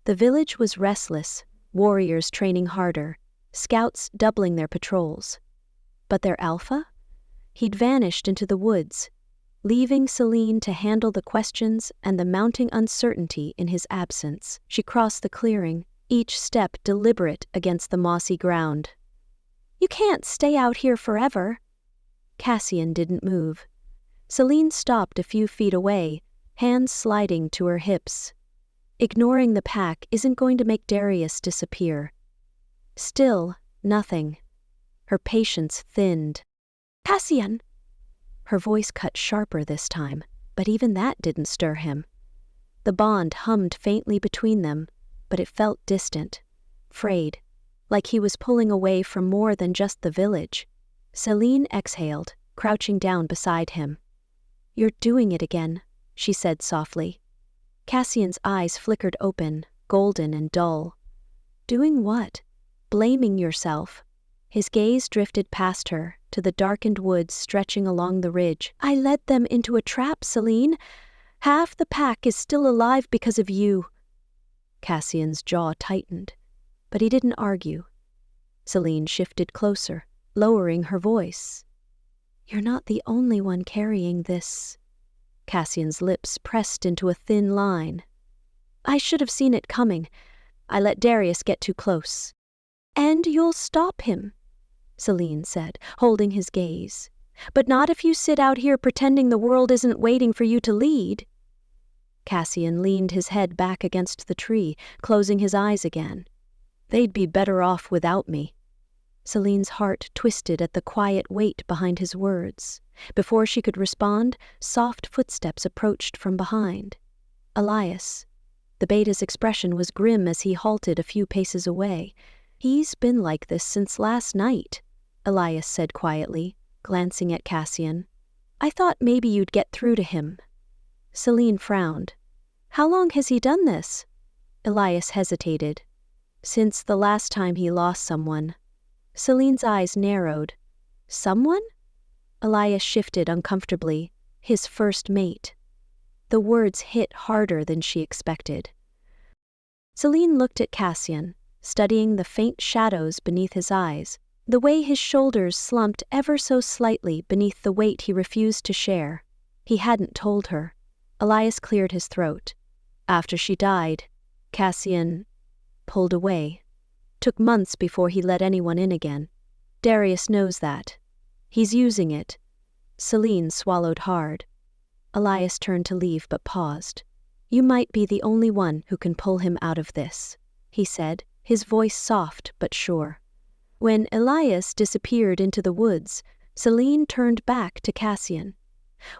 The village was restless, warriors training harder, scouts doubling their patrols. But their alpha? He'd vanished into the woods, leaving Selene to handle the questions and the mounting uncertainty in his absence. She crossed the clearing, each step deliberate against the mossy ground. "You can't stay out here forever." Cassian didn't move. Selene stopped a few feet away, hands sliding to her hips. Ignoring the pack isn't going to make Darius disappear. Still, nothing. Her patience thinned. "Cassian!" Her voice cut sharper this time, but even that didn't stir him. The bond hummed faintly between them, but it felt distant, frayed, like he was pulling away from more than just the village. Selene exhaled, crouching down beside him. "You're doing it again," she said softly. Cassian's eyes flickered open, golden and dull. "Doing what?" "Blaming yourself." His gaze drifted past her, to the darkened woods stretching along the ridge. "I led them into a trap, Selene. Half the pack is still alive because of you." Cassian's jaw tightened, but he didn't argue. Selene shifted closer, lowering her voice. "You're not the only one carrying this." Cassian's lips pressed into a thin line. "I should have seen it coming. I let Darius get too close." "And you'll stop him," Selene said, holding his gaze. "But not if you sit out here pretending the world isn't waiting for you to lead." Cassian leaned his head back against the tree, closing his eyes again. "They'd be better off without me." Selene's heart twisted at the quiet weight behind his words. Before she could respond, soft footsteps approached from behind. Elias. The beta's expression was grim as he halted a few paces away. "He's been like this since last night," Elias said quietly, glancing at Cassian. "I thought maybe you'd get through to him." Selene frowned. "How long has he done this?" Elias hesitated. "Since the last time he lost someone." Selene's eyes narrowed. "Someone?" Elias shifted uncomfortably. "His first mate." The words hit harder than she expected. Selene looked at Cassian, studying the faint shadows beneath his eyes, the way his shoulders slumped ever so slightly beneath the weight he refused to share. He hadn't told her. Elias cleared his throat. "After she died, Cassian pulled away. Took months before he let anyone in again. Darius knows that. He's using it." Selene swallowed hard. Elias turned to leave but paused. "You might be the only one who can pull him out of this," he said, his voice soft but sure. When Elias disappeared into the woods, Selene turned back to Cassian.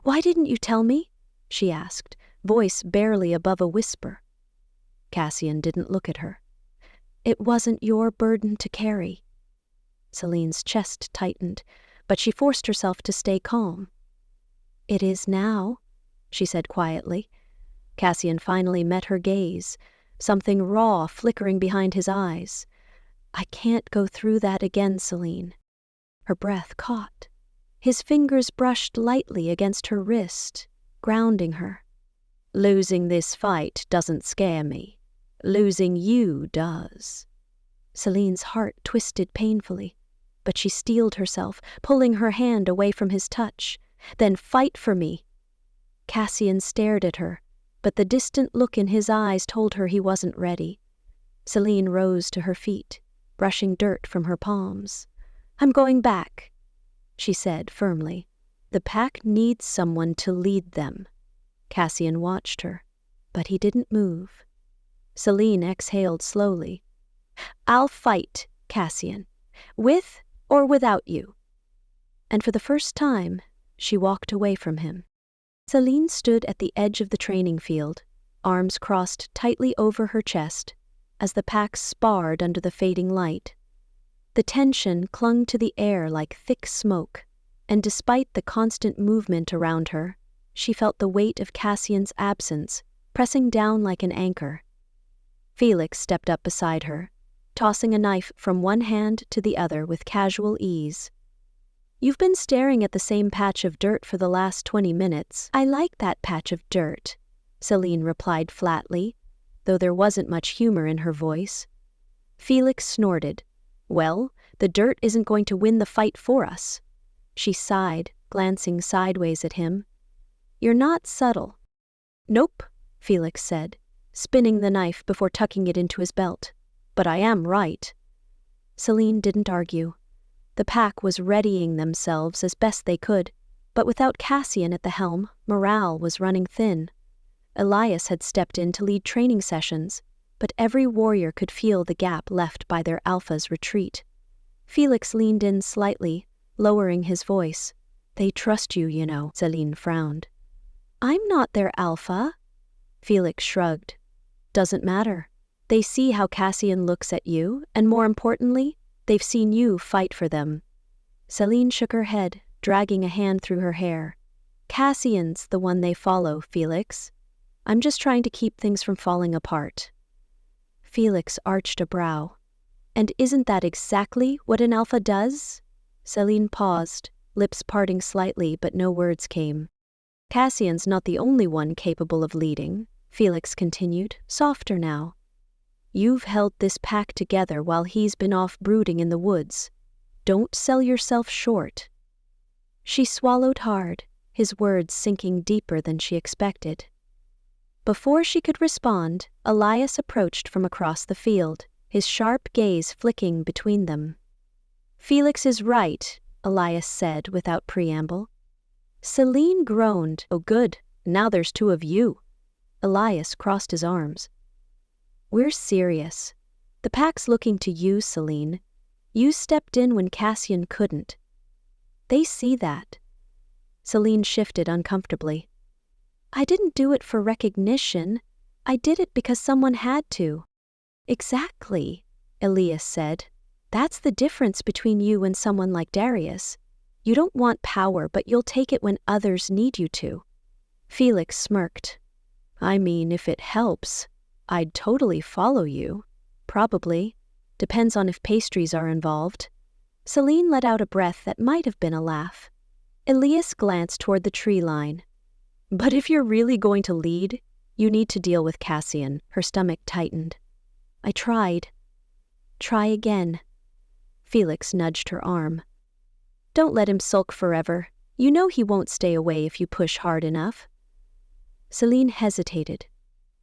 "Why didn't you tell me?" she asked, voice barely above a whisper. Cassian didn't look at her. "It wasn't your burden to carry." Selene's chest tightened, but she forced herself to stay calm. "It is now," she said quietly. Cassian finally met her gaze, something raw flickering behind his eyes. "I can't go through that again, Selene." Her breath caught. His fingers brushed lightly against her wrist, grounding her. "Losing this fight doesn't scare me. Losing you does." Selene's heart twisted painfully, but she steeled herself, pulling her hand away from his touch. "Then fight for me." Cassian stared at her, but the distant look in his eyes told her he wasn't ready. Selene rose to her feet, brushing dirt from her palms. "I'm going back," she said firmly. "The pack needs someone to lead them." Cassian watched her, but he didn't move. Selene exhaled slowly. "I'll fight, Cassian, with or without you." And for the first time, she walked away from him. Selene stood at the edge of the training field, arms crossed tightly over her chest, as the pack sparred under the fading light. The tension clung to the air like thick smoke, and despite the constant movement around her, she felt the weight of Cassian's absence pressing down like an anchor. Felix stepped up beside her, tossing a knife from one hand to the other with casual ease. "You've been staring at the same patch of dirt for the last 20 minutes. I like that patch of dirt," Selene replied flatly, though there wasn't much humor in her voice. Felix snorted. "Well, the dirt isn't going to win the fight for us." She sighed, glancing sideways at him. "You're not subtle." "Nope," Felix said, spinning the knife before tucking it into his belt. "But I am right." Selene didn't argue. The pack was readying themselves as best they could, but without Cassian at the helm, morale was running thin. Elias had stepped in to lead training sessions, but every warrior could feel the gap left by their alpha's retreat. Felix leaned in slightly, lowering his voice. "They trust you, you know," Selene frowned. "I'm not their alpha." Felix shrugged. "Doesn't matter. They see how Cassian looks at you, and more importantly, they've seen you fight for them." Selene shook her head, dragging a hand through her hair. "Cassian's the one they follow, Felix. I'm just trying to keep things from falling apart." Felix arched a brow. "And isn't that exactly what an alpha does?" Selene paused, lips parting slightly, but no words came. "Cassian's not the only one capable of leading," Felix continued, softer now. "You've held this pack together while he's been off brooding in the woods. Don't sell yourself short." She swallowed hard, his words sinking deeper than she expected. Before she could respond, Elias approached from across the field, his sharp gaze flicking between them. "Felix is right," Elias said without preamble. Selene groaned. "Oh good, now there's two of you." Elias crossed his arms. "We're serious. The pack's looking to you, Selene. You stepped in when Cassian couldn't. They see that." Selene shifted uncomfortably. "I didn't do it for recognition. I did it because someone had to." "Exactly," Elias said. "That's the difference between you and someone like Darius. You don't want power, but you'll take it when others need you to." Felix smirked. "I mean, if it helps, I'd totally follow you. Probably. Depends on if pastries are involved." Selene let out a breath that might have been a laugh. Elias glanced toward the tree line. "But if you're really going to lead, you need to deal with Cassian." Her stomach tightened. "I tried." "Try again." Felix nudged her arm. "Don't let him sulk forever. You know he won't stay away if you push hard enough." Selene hesitated,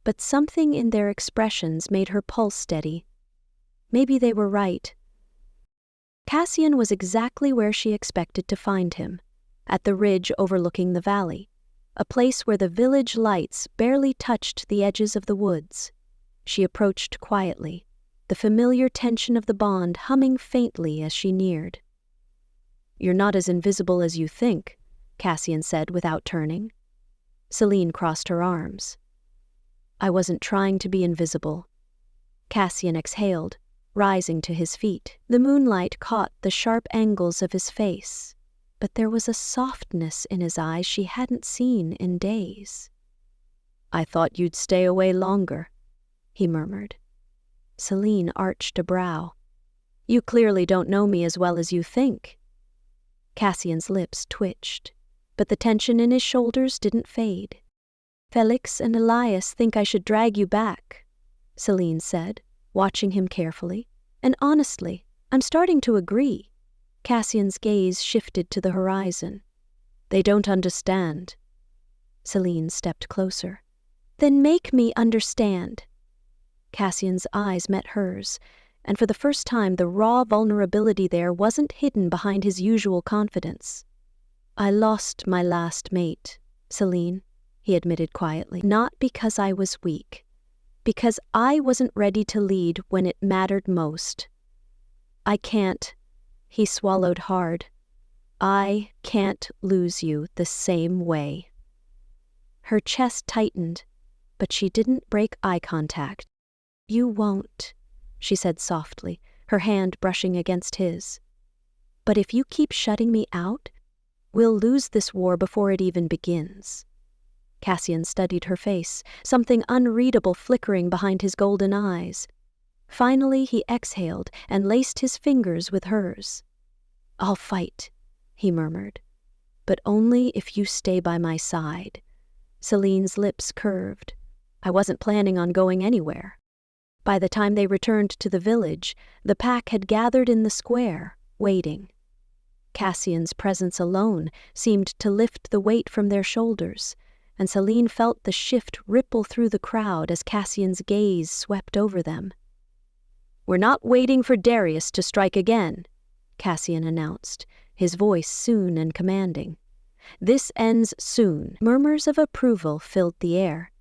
but something in their expressions made her pulse steady. Maybe they were right. Cassian was exactly where she expected to find him, at the ridge overlooking the valley, a place where the village lights barely touched the edges of the woods. She approached quietly, the familiar tension of the bond humming faintly as she neared. "You're not as invisible as you think," Cassian said without turning. Selene crossed her arms. "I wasn't trying to be invisible." Cassian exhaled, rising to his feet. The moonlight caught the sharp angles of his face, but there was a softness in his eyes she hadn't seen in days. "I thought you'd stay away longer," he murmured. Selene arched a brow. "You clearly don't know me as well as you think." Cassian's lips twitched, but the tension in his shoulders didn't fade. "Felix and Elias think I should drag you back," Selene said, watching him carefully. "And honestly, I'm starting to agree." Cassian's gaze shifted to the horizon. "They don't understand." Selene stepped closer. "Then make me understand." Cassian's eyes met hers, and for the first time the raw vulnerability there wasn't hidden behind his usual confidence. "I lost my last mate, Selene," he admitted quietly. "Not because I was weak. Because I wasn't ready to lead when it mattered most. I can't," he swallowed hard, "I can't lose you the same way." Her chest tightened, but she didn't break eye contact. "You won't," she said softly, her hand brushing against his. "But if you keep shutting me out, we'll lose this war before it even begins." Cassian studied her face, something unreadable flickering behind his golden eyes. Finally he exhaled and laced his fingers with hers. "I'll fight," he murmured, "but only if you stay by my side." Selene's lips curved. "I wasn't planning on going anywhere." By the time they returned to the village, the pack had gathered in the square, waiting. Cassian's presence alone seemed to lift the weight from their shoulders, and Selene felt the shift ripple through the crowd as Cassian's gaze swept over them. "We're not waiting for Darius to strike again," Cassian announced, his voice soon and commanding. "This ends soon." Murmurs of approval filled the air.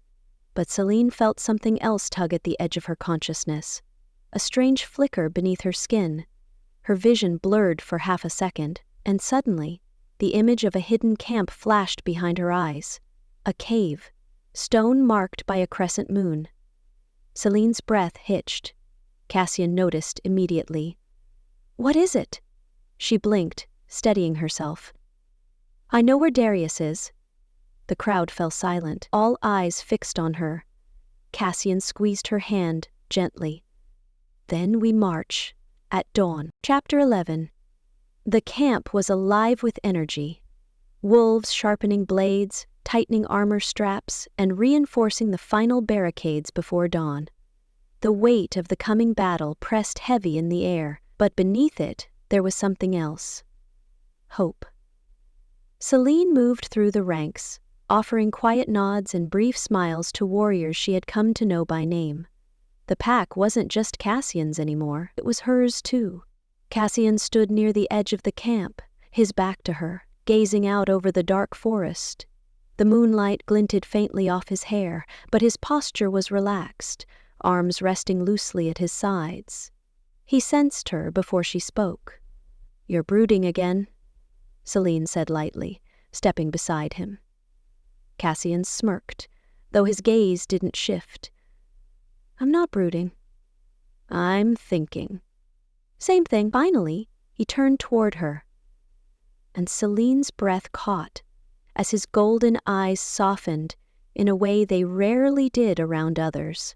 But Selene felt something else tug at the edge of her consciousness. A strange flicker beneath her skin. Her vision blurred for half a second, and suddenly, the image of a hidden camp flashed behind her eyes. A cave, stone marked by a crescent moon. Selene's breath hitched. Cassian noticed immediately. "What is it?" She blinked, steadying herself. "I know where Darius is." The crowd fell silent, all eyes fixed on her. Cassian squeezed her hand gently. "Then we march, at dawn." Chapter 11. The camp was alive with energy. Wolves sharpening blades, tightening armor straps, and reinforcing the final barricades before dawn. The weight of the coming battle pressed heavy in the air, but beneath it there was something else. Hope. Selene moved through the ranks, offering quiet nods and brief smiles to warriors she had come to know by name. The pack wasn't just Cassian's anymore, it was hers too. Cassian stood near the edge of the camp, his back to her, gazing out over the dark forest. The moonlight glinted faintly off his hair, but his posture was relaxed, arms resting loosely at his sides. He sensed her before she spoke. "You're brooding again," Selene said lightly, stepping beside him. Cassian smirked, though his gaze didn't shift. "I'm not brooding. I'm thinking." "Same thing." Finally, he turned toward her. And Selene's breath caught, as his golden eyes softened in a way they rarely did around others.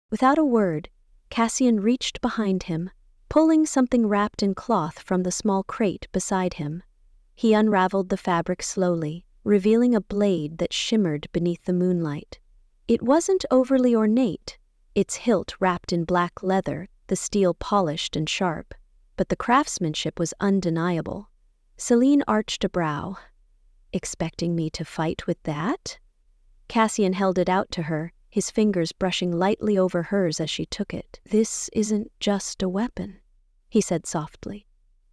Without a word, Cassian reached behind him, pulling something wrapped in cloth from the small crate beside him. He unraveled the fabric slowly, revealing a blade that shimmered beneath the moonlight. It wasn't overly ornate, its hilt wrapped in black leather, the steel polished and sharp, but the craftsmanship was undeniable. Selene arched a brow. "Expecting me to fight with that?" Cassian held it out to her, his fingers brushing lightly over hers as she took it. "This isn't just a weapon," he said softly.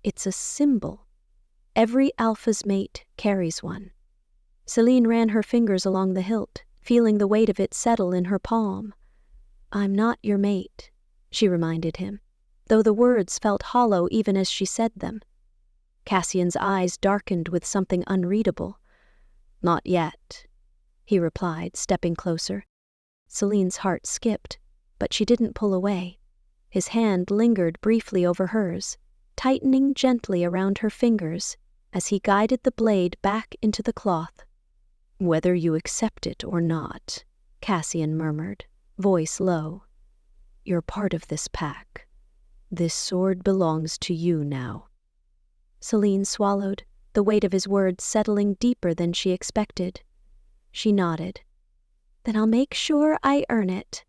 "It's a symbol. Every alpha's mate carries one." Selene ran her fingers along the hilt, feeling the weight of it settle in her palm. "I'm not your mate," she reminded him, though the words felt hollow even as she said them. Cassian's eyes darkened with something unreadable. "Not yet," he replied, stepping closer. Selene's heart skipped, but she didn't pull away. His hand lingered briefly over hers, tightening gently around her fingers as he guided the blade back into the cloth. "Whether you accept it or not," Cassian murmured, voice low, "you're part of this pack. This sword belongs to you now." Selene swallowed, the weight of his words settling deeper than she expected. She nodded. "Then I'll make sure I earn it."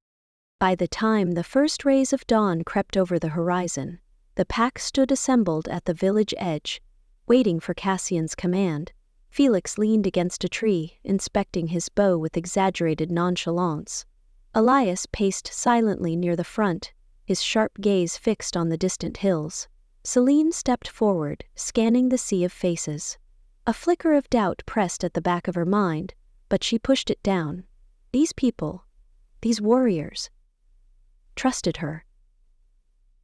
By the time the first rays of dawn crept over the horizon, the pack stood assembled at the village edge, waiting for Cassian's command. Felix leaned against a tree, inspecting his bow with exaggerated nonchalance. Elias paced silently near the front, his sharp gaze fixed on the distant hills. Selene stepped forward, scanning the sea of faces. A flicker of doubt pressed at the back of her mind, but she pushed it down. These people, these warriors, trusted her.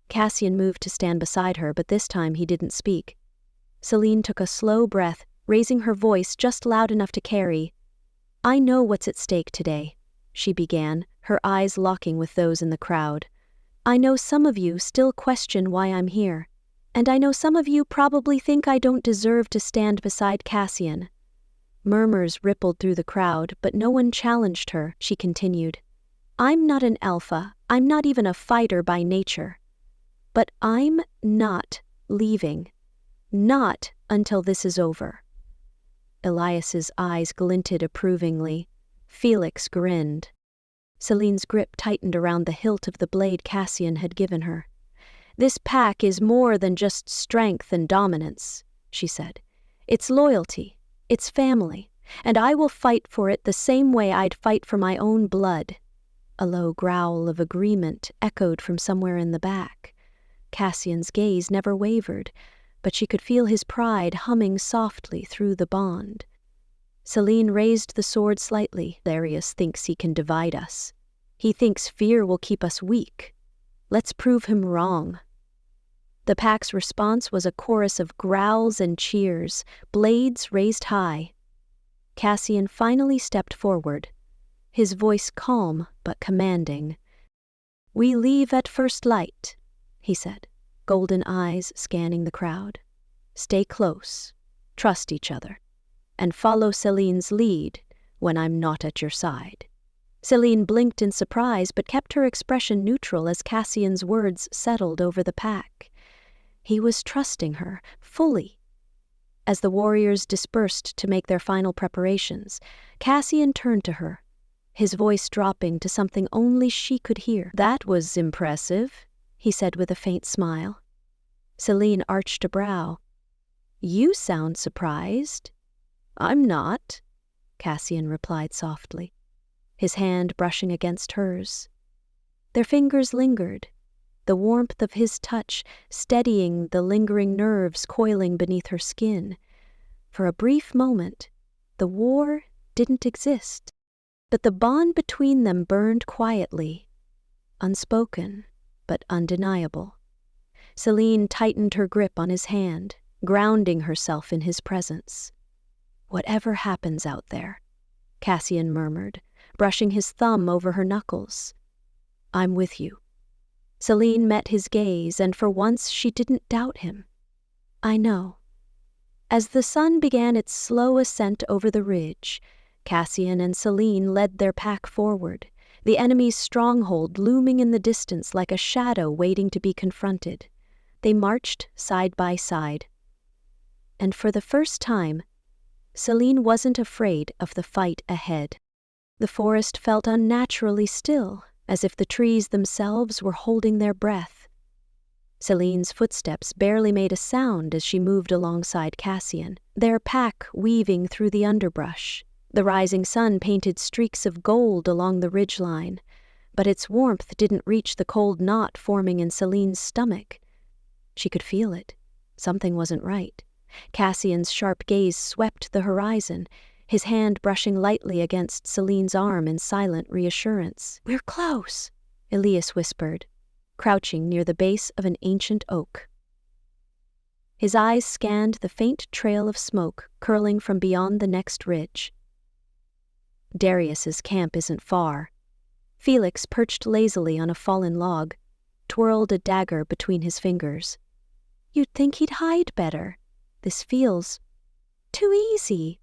Cassian moved to stand beside her, but this time he didn't speak. Selene took a slow breath, raising her voice just loud enough to carry. "I know what's at stake today," she began, her eyes locking with those in the crowd. "I know some of you still question why I'm here, and I know some of you probably think I don't deserve to stand beside Cassian." Murmurs rippled through the crowd, but no one challenged her, she continued. "I'm not an alpha, I'm not even a fighter by nature. But I'm not leaving. Not until this is over." Elias's eyes glinted approvingly. Felix grinned. Selene's grip tightened around the hilt of the blade Cassian had given her. "This pack is more than just strength and dominance," she said. "It's loyalty, it's family, and I will fight for it the same way I'd fight for my own blood." A low growl of agreement echoed from somewhere in the back. Cassian's gaze never wavered, but she could feel his pride humming softly through the bond. Selene raised the sword slightly. Darius thinks he can divide us. He thinks fear will keep us weak. Let's prove him wrong. The pack's response was a chorus of growls and cheers, blades raised high. Cassian finally stepped forward, his voice calm but commanding. "We leave at first light," he said, golden eyes scanning the crowd. "Stay close, trust each other, and follow Selene's lead when I'm not at your side." Selene blinked in surprise but kept her expression neutral as Cassian's words settled over the pack. He was trusting her, fully. As the warriors dispersed to make their final preparations, Cassian turned to her, his voice dropping to something only she could hear. "That was impressive," he said with a faint smile. Selene arched a brow. "You sound surprised." "I'm not," Cassian replied softly, his hand brushing against hers. Their fingers lingered, the warmth of his touch steadying the lingering nerves coiling beneath her skin. For a brief moment, the war didn't exist, but the bond between them burned quietly, unspoken but undeniable. Selene tightened her grip on his hand, grounding herself in his presence. "Whatever happens out there," Cassian murmured, brushing his thumb over her knuckles, "I'm with you." Selene met his gaze, and for once she didn't doubt him. "I know." As the sun began its slow ascent over the ridge, Cassian and Selene led their pack forward, the enemy's stronghold looming in the distance like a shadow waiting to be confronted. They marched side by side. And for the first time, Selene wasn't afraid of the fight ahead. The forest felt unnaturally still, as if the trees themselves were holding their breath. Selene's footsteps barely made a sound as she moved alongside Cassian, their pack weaving through the underbrush. The rising sun painted streaks of gold along the ridgeline, but its warmth didn't reach the cold knot forming in Selene's stomach. She could feel it. Something wasn't right. Cassian's sharp gaze swept the horizon, his hand brushing lightly against Selene's arm in silent reassurance. "We're close," Elias whispered, crouching near the base of an ancient oak. His eyes scanned the faint trail of smoke curling from beyond the next ridge. Darius's camp isn't far. Felix perched lazily on a fallen log, twirled a dagger between his fingers. "You'd think he'd hide better. This feels too easy."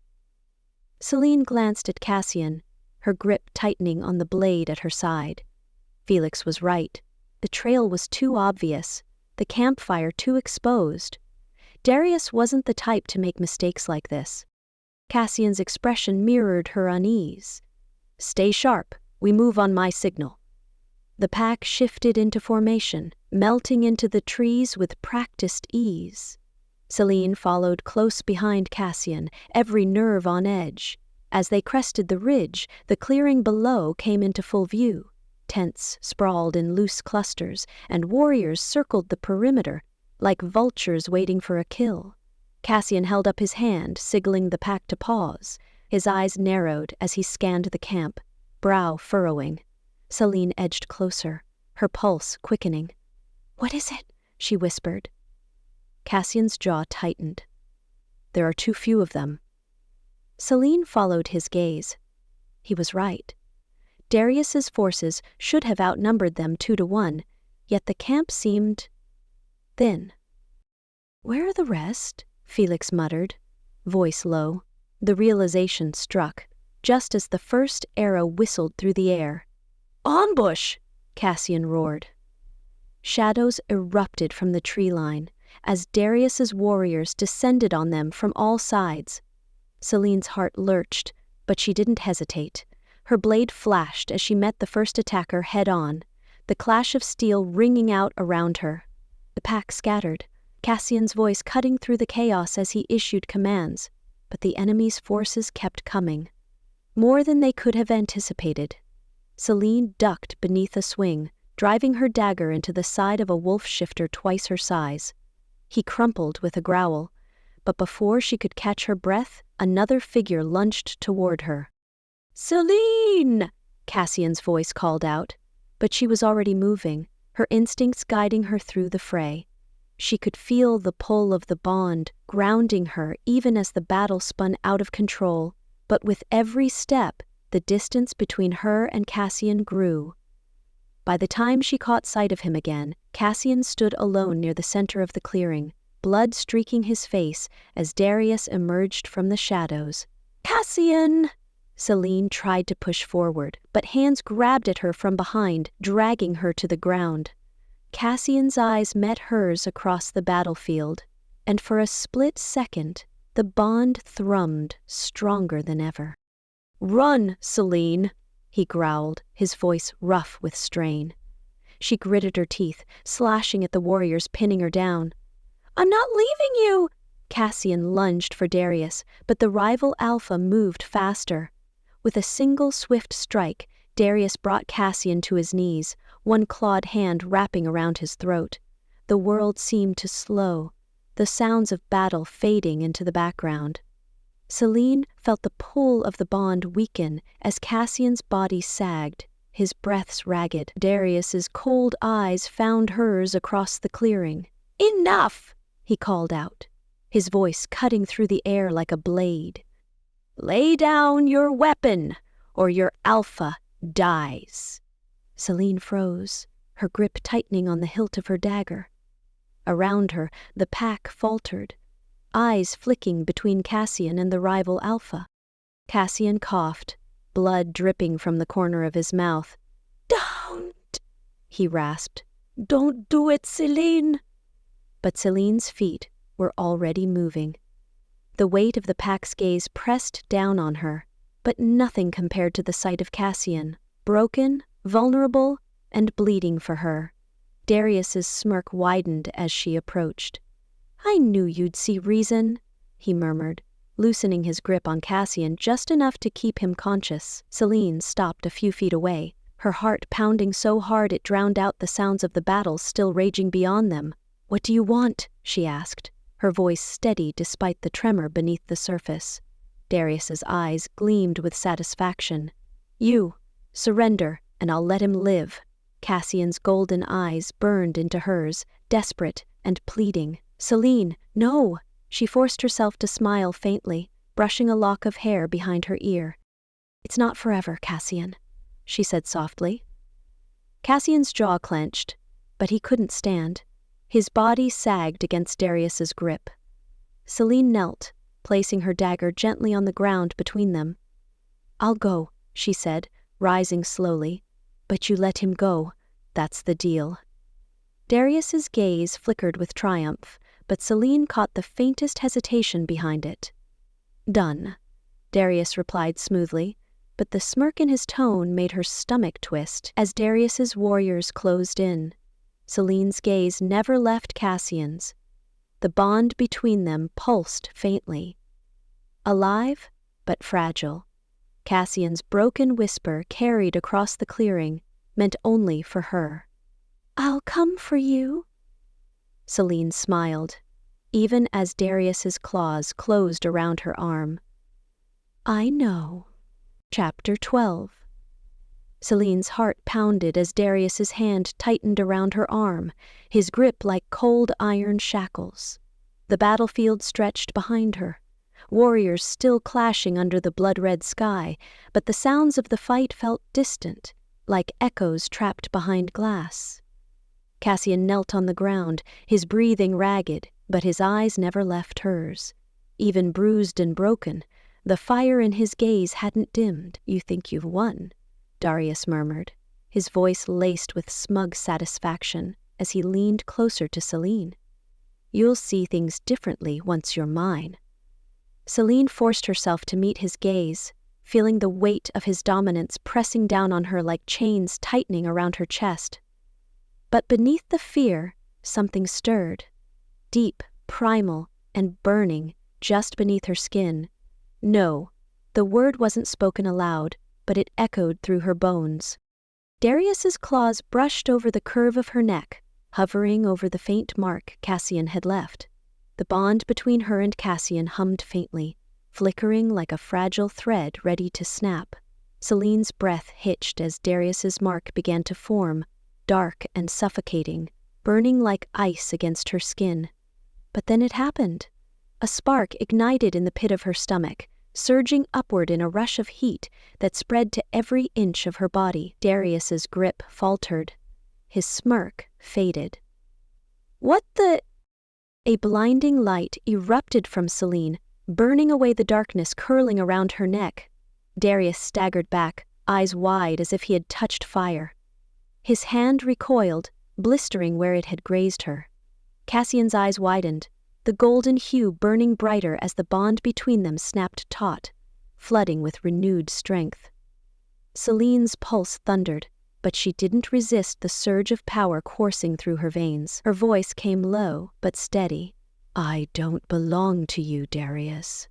Selene glanced at Cassian, her grip tightening on the blade at her side. Felix was right. The trail was too obvious, the campfire too exposed. Darius wasn't the type to make mistakes like this. Cassian's expression mirrored her unease. "Stay sharp, we move on my signal." The pack shifted into formation, melting into the trees with practiced ease. Selene followed close behind Cassian, every nerve on edge. As they crested the ridge, the clearing below came into full view. Tents sprawled in loose clusters, and warriors circled the perimeter, like vultures waiting for a kill. Cassian held up his hand, signaling the pack to pause. His eyes narrowed as he scanned the camp, brow furrowing. Selene edged closer, her pulse quickening. "What is it?" she whispered. Cassian's jaw tightened. "There are too few of them." Selene followed his gaze. He was right. Darius's forces should have outnumbered them 2-1, yet the camp seemed thin. "Where are the rest?" Felix muttered, voice low. The realization struck, just as the first arrow whistled through the air. "Ambush!" Cassian roared. Shadows erupted from the tree line as Darius's warriors descended on them from all sides. Selene's heart lurched, but she didn't hesitate. Her blade flashed as she met the first attacker head-on, the clash of steel ringing out around her. The pack scattered, Cassian's voice cutting through the chaos as he issued commands, but the enemy's forces kept coming. More than they could have anticipated. Selene ducked beneath a swing, driving her dagger into the side of a wolf shifter twice her size. He crumpled with a growl, but before she could catch her breath, another figure lunged toward her. "Selene!" Cassian's voice called out, but she was already moving, her instincts guiding her through the fray. She could feel the pull of the bond, grounding her even as the battle spun out of control, but with every step, the distance between her and Cassian grew. By the time she caught sight of him again, Cassian stood alone near the center of the clearing, blood streaking his face as Darius emerged from the shadows. "Cassian!" Selene tried to push forward, but hands grabbed at her from behind, dragging her to the ground. Cassian's eyes met hers across the battlefield, and for a split second, the bond thrummed stronger than ever. "Run, Selene!" he growled, his voice rough with strain. She gritted her teeth, slashing at the warriors pinning her down. "I'm not leaving you!" Cassian lunged for Darius, but the rival alpha moved faster. With a single swift strike, Darius brought Cassian to his knees, one clawed hand wrapping around his throat. The world seemed to slow, the sounds of battle fading into the background. Selene felt the pull of the bond weaken as Cassian's body sagged, his breaths ragged. Darius's cold eyes found hers across the clearing. "Enough!" he called out, his voice cutting through the air like a blade. "Lay down your weapon, or your alpha dies." Selene froze, her grip tightening on the hilt of her dagger. Around her, the pack faltered, eyes flicking between Cassian and the rival alpha. Cassian coughed, blood dripping from the corner of his mouth. "Don't!" he rasped. "Don't do it, Selene!" But Selene's feet were already moving. The weight of the pack's gaze pressed down on her, but nothing compared to the sight of Cassian, broken, vulnerable, and bleeding for her. Darius's smirk widened as she approached. "I knew you'd see reason," he murmured, loosening his grip on Cassian just enough to keep him conscious. Selene stopped a few feet away, her heart pounding so hard it drowned out the sounds of the battle still raging beyond them. "What do you want?" she asked, her voice steady despite the tremor beneath the surface. Darius's eyes gleamed with satisfaction. "You, surrender, and I'll let him live." Cassian's golden eyes burned into hers, desperate and pleading. "Selene, no!" She forced herself to smile faintly, brushing a lock of hair behind her ear. "It's not forever, Cassian," she said softly. Cassian's jaw clenched, but he couldn't stand. His body sagged against Darius's grip. Selene knelt, placing her dagger gently on the ground between them. "I'll go," she said, rising slowly. "But you let him go. That's the deal." Darius's gaze flickered with triumph, but Selene caught the faintest hesitation behind it. "Done," Darius replied smoothly, but the smirk in his tone made her stomach twist as Darius's warriors closed in. Selene's gaze never left Cassian's. The bond between them pulsed faintly. Alive, but fragile. Cassian's broken whisper carried across the clearing, meant only for her. "I'll come for you." Selene smiled, even as Darius's claws closed around her arm. "I know." Chapter 12. Selene's heart pounded as Darius's hand tightened around her arm, his grip like cold iron shackles. The battlefield stretched behind her, warriors still clashing under the blood-red sky, but the sounds of the fight felt distant, like echoes trapped behind glass. Cassian knelt on the ground, his breathing ragged, but his eyes never left hers. Even bruised and broken, the fire in his gaze hadn't dimmed. "You think you've won," Darius murmured, his voice laced with smug satisfaction as he leaned closer to Selene. "You'll see things differently once you're mine." Selene forced herself to meet his gaze, feeling the weight of his dominance pressing down on her like chains tightening around her chest. But beneath the fear, something stirred, deep, primal, and burning, just beneath her skin. No, the word wasn't spoken aloud, but it echoed through her bones. Darius's claws brushed over the curve of her neck, hovering over the faint mark Cassian had left. The bond between her and Cassian hummed faintly, flickering like a fragile thread ready to snap. Selene's breath hitched as Darius's mark began to form, dark and suffocating, burning like ice against her skin. But then it happened. A spark ignited in the pit of her stomach, surging upward in a rush of heat that spread to every inch of her body. Darius's grip faltered. His smirk faded. "What the—" A blinding light erupted from Selene, burning away the darkness curling around her neck. Darius staggered back, eyes wide as if he had touched fire. His hand recoiled, blistering where it had grazed her. Cassian's eyes widened, the golden hue burning brighter as the bond between them snapped taut, flooding with renewed strength. Selene's pulse thundered, but she didn't resist the surge of power coursing through her veins. Her voice came low but steady. "I don't belong to you, Darius."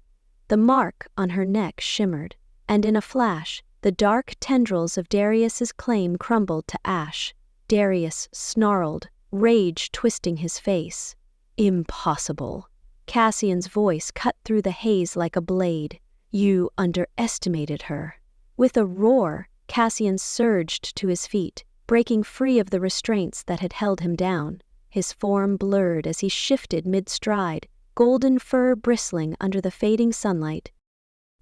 The mark on her neck shimmered, and in a flash, the dark tendrils of Darius's claim crumbled to ash. Darius snarled, rage twisting his face. "Impossible." Cassian's voice cut through the haze like a blade. "You underestimated her." With a roar, Cassian surged to his feet, breaking free of the restraints that had held him down. His form blurred as he shifted mid-stride, golden fur bristling under the fading sunlight.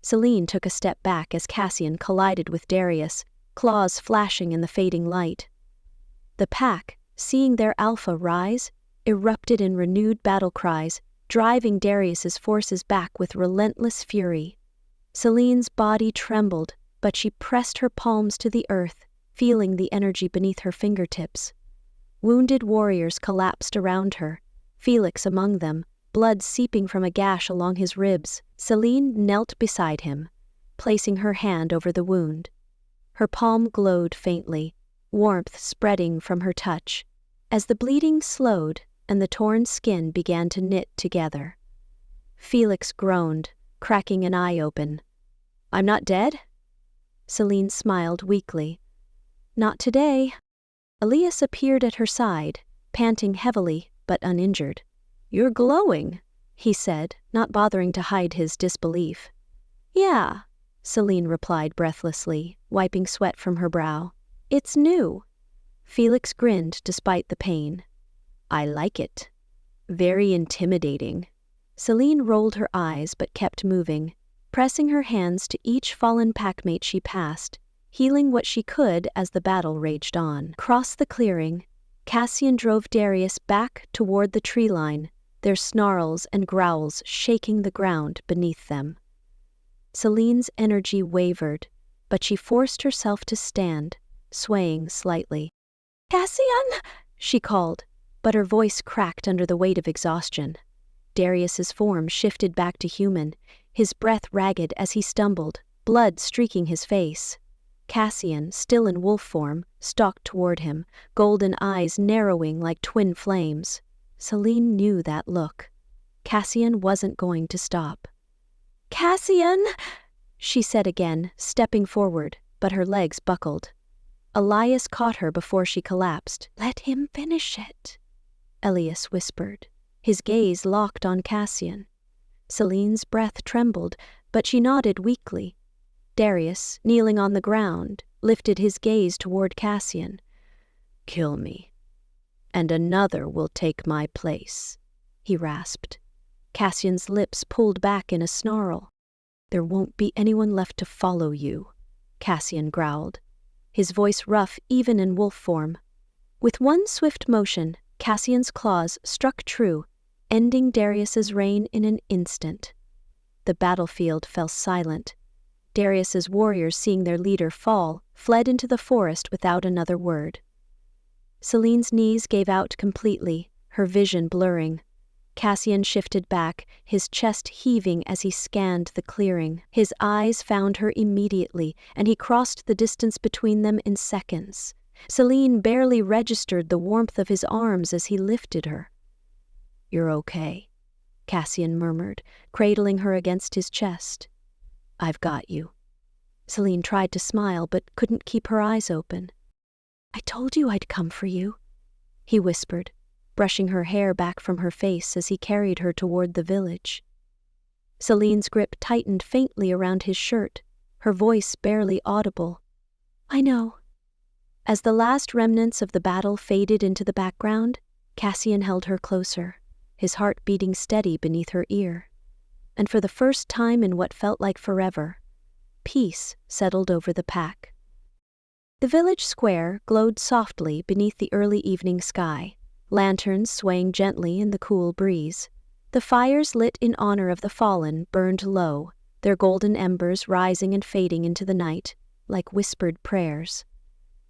Selene took a step back as Cassian collided with Darius, claws flashing in the fading light. The pack, seeing their alpha rise, erupted in renewed battle cries, driving Darius's forces back with relentless fury. Selene's body trembled, but she pressed her palms to the earth, feeling the energy beneath her fingertips. Wounded warriors collapsed around her, Felix among them, blood seeping from a gash along his ribs. Selene knelt beside him, placing her hand over the wound. Her palm glowed faintly, warmth spreading from her touch, as the bleeding slowed and the torn skin began to knit together. Felix groaned, cracking an eye open. "I'm not dead?" Selene smiled weakly. "Not today." Elias appeared at her side, panting heavily but uninjured. "You're glowing," he said, not bothering to hide his disbelief. "Yeah," Selene replied breathlessly, wiping sweat from her brow. "It's new." Felix grinned despite the pain. "I like it. Very intimidating." Selene rolled her eyes but kept moving, pressing her hands to each fallen packmate she passed, healing what she could as the battle raged on. Across the clearing, Cassian drove Darius back toward the tree line, their snarls and growls shaking the ground beneath them. Selene's energy wavered, but she forced herself to stand, swaying slightly. "Cassian!" she called, but her voice cracked under the weight of exhaustion. Darius's form shifted back to human, his breath ragged as he stumbled, blood streaking his face. Cassian, still in wolf form, stalked toward him, golden eyes narrowing like twin flames. Selene knew that look. Cassian wasn't going to stop. "Cassian!" she said again, stepping forward, but her legs buckled. Elias caught her before she collapsed. "Let him finish it," Elias whispered, his gaze locked on Cassian. Selene's breath trembled, but she nodded weakly. Darius, kneeling on the ground, lifted his gaze toward Cassian. "Kill me, and another will take my place," he rasped. Cassian's lips pulled back in a snarl. "There won't be anyone left to follow you," Cassian growled, his voice rough even in wolf form. With one swift motion, Cassian's claws struck true, ending Darius's reign in an instant. The battlefield fell silent. Darius's warriors, seeing their leader fall, fled into the forest without another word. Selene's knees gave out completely, her vision blurring. Cassian shifted back, his chest heaving as he scanned the clearing. His eyes found her immediately, and he crossed the distance between them in seconds. Selene barely registered the warmth of his arms as he lifted her. "You're okay," Cassian murmured, cradling her against his chest. "I've got you." Selene tried to smile but couldn't keep her eyes open. "I told you I'd come for you." he whispered, brushing her hair back from her face as he carried her toward the village. Selene's grip tightened faintly around his shirt, her voice barely audible. "I know." As the last remnants of the battle faded into the background, Cassian held her closer, his heart beating steady beneath her ear. And for the first time in what felt like forever, peace settled over the pack. The village square glowed softly beneath the early evening sky, lanterns swaying gently in the cool breeze. The fires lit in honor of the fallen burned low, their golden embers rising and fading into the night, like whispered prayers.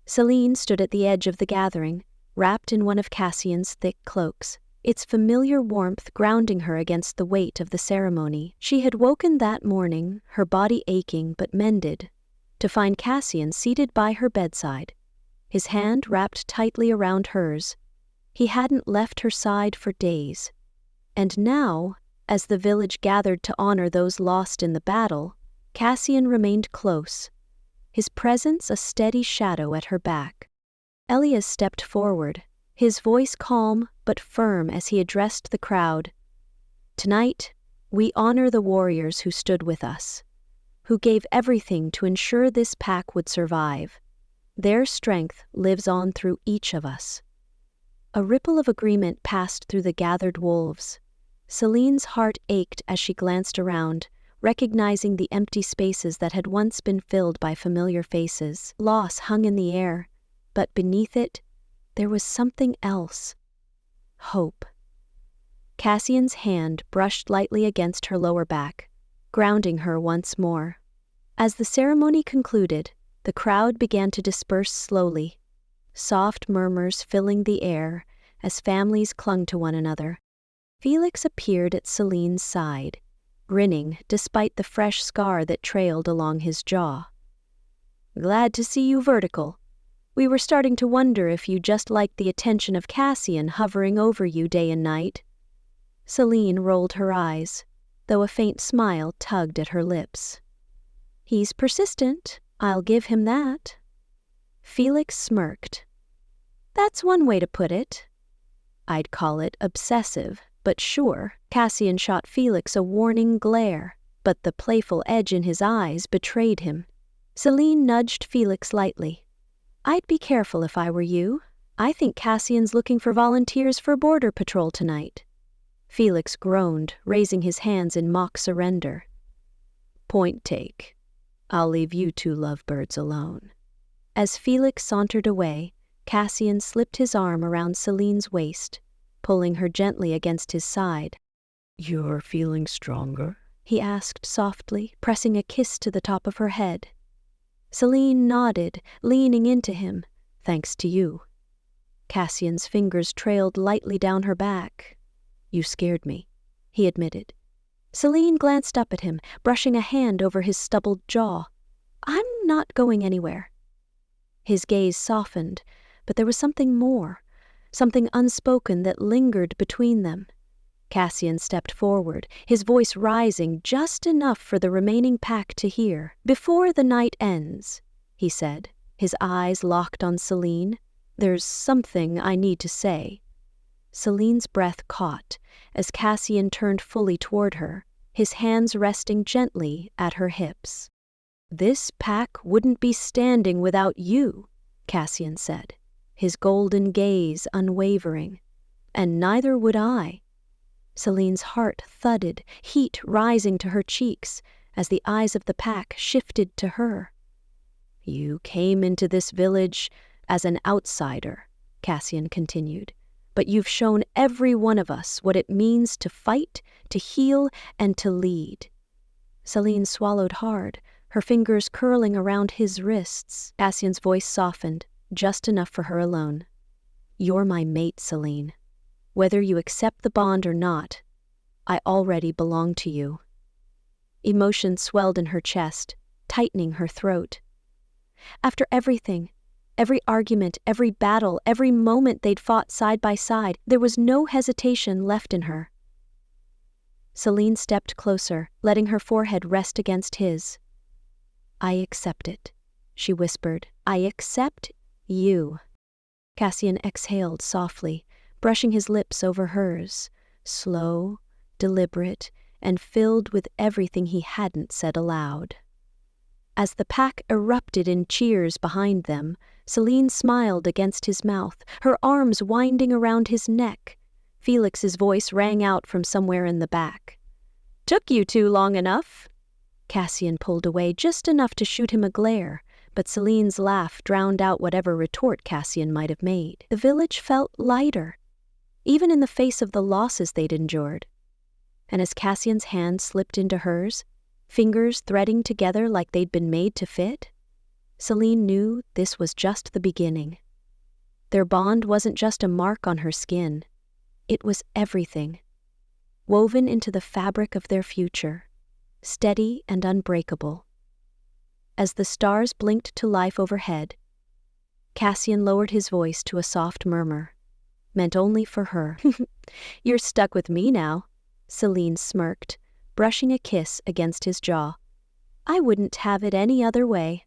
Selene stood at the edge of the gathering, wrapped in one of Cassian's thick cloaks, its familiar warmth grounding her against the weight of the ceremony. She had woken that morning, her body aching but mended, to find Cassian seated by her bedside, his hand wrapped tightly around hers. He hadn't left her side for days. And now, as the village gathered to honor those lost in the battle, Cassian remained close, his presence a steady shadow at her back. Elias stepped forward, his voice calm but firm as he addressed the crowd. "Tonight, we honor the warriors who stood with us, who gave everything to ensure this pack would survive. Their strength lives on through each of us." A ripple of agreement passed through the gathered wolves. Selene's heart ached as she glanced around, recognizing the empty spaces that had once been filled by familiar faces. Loss hung in the air, but beneath it, there was something else. Hope. Cassian's hand brushed lightly against her lower back, grounding her once more. As the ceremony concluded, the crowd began to disperse slowly, soft murmurs filling the air as families clung to one another. Felix appeared at Selene's side, grinning despite the fresh scar that trailed along his jaw. "Glad to see you vertical. We were starting to wonder if you just liked the attention of Cassian hovering over you day and night." Selene rolled her eyes, though a faint smile tugged at her lips. "He's persistent, I'll give him that." Felix smirked. "That's one way to put it." "I'd call it obsessive, but sure." Cassian shot Felix a warning glare, but the playful edge in his eyes betrayed him. Selene nudged Felix lightly. "I'd be careful if I were you. I think Cassian's looking for volunteers for border patrol tonight." Felix groaned, raising his hands in mock surrender. "Point take. I'll leave you two lovebirds alone." As Felix sauntered away, Cassian slipped his arm around Selene's waist, pulling her gently against his side. "You're feeling stronger?" he asked softly, pressing a kiss to the top of her head. Selene nodded, leaning into him. "Thanks to you." Cassian's fingers trailed lightly down her back. "You scared me," he admitted. Selene glanced up at him, brushing a hand over his stubbled jaw. "I'm not going anywhere." His gaze softened, but there was something more, something unspoken that lingered between them. Cassian stepped forward, his voice rising just enough for the remaining pack to hear. "Before the night ends," he said, his eyes locked on Selene, "there's something I need to say." Selene's breath caught as Cassian turned fully toward her, his hands resting gently at her hips. "This pack wouldn't be standing without you," Cassian said, his golden gaze unwavering. "And neither would I." Selene's heart thudded, heat rising to her cheeks as the eyes of the pack shifted to her. "You came into this village as an outsider," Cassian continued, "but you've shown every one of us what it means to fight, to heal, and to lead." Selene swallowed hard, her fingers curling around his wrists. Cassian's voice softened, just enough for her alone. "You're my mate, Selene. Whether you accept the bond or not, I already belong to you." Emotion swelled in her chest, tightening her throat. After everything, every argument, every battle, every moment they'd fought side by side, there was no hesitation left in her. Selene stepped closer, letting her forehead rest against his. "I accept it," she whispered. "I accept you." Cassian exhaled softly, brushing his lips over hers, slow, deliberate, and filled with everything he hadn't said aloud. As the pack erupted in cheers behind them, Selene smiled against his mouth, her arms winding around his neck. Felix's voice rang out from somewhere in the back. "Took you two long enough." Cassian pulled away just enough to shoot him a glare, but Selene's laugh drowned out whatever retort Cassian might have made. The village felt lighter, even in the face of the losses they'd endured. And as Cassian's hand slipped into hers, fingers threading together like they'd been made to fit, Selene knew this was just the beginning. Their bond wasn't just a mark on her skin. It was everything, woven into the fabric of their future, steady and unbreakable. As the stars blinked to life overhead, Cassian lowered his voice to a soft murmur, meant only for her. "You're stuck with me now," Selene smirked, brushing a kiss against his jaw. "I wouldn't have it any other way."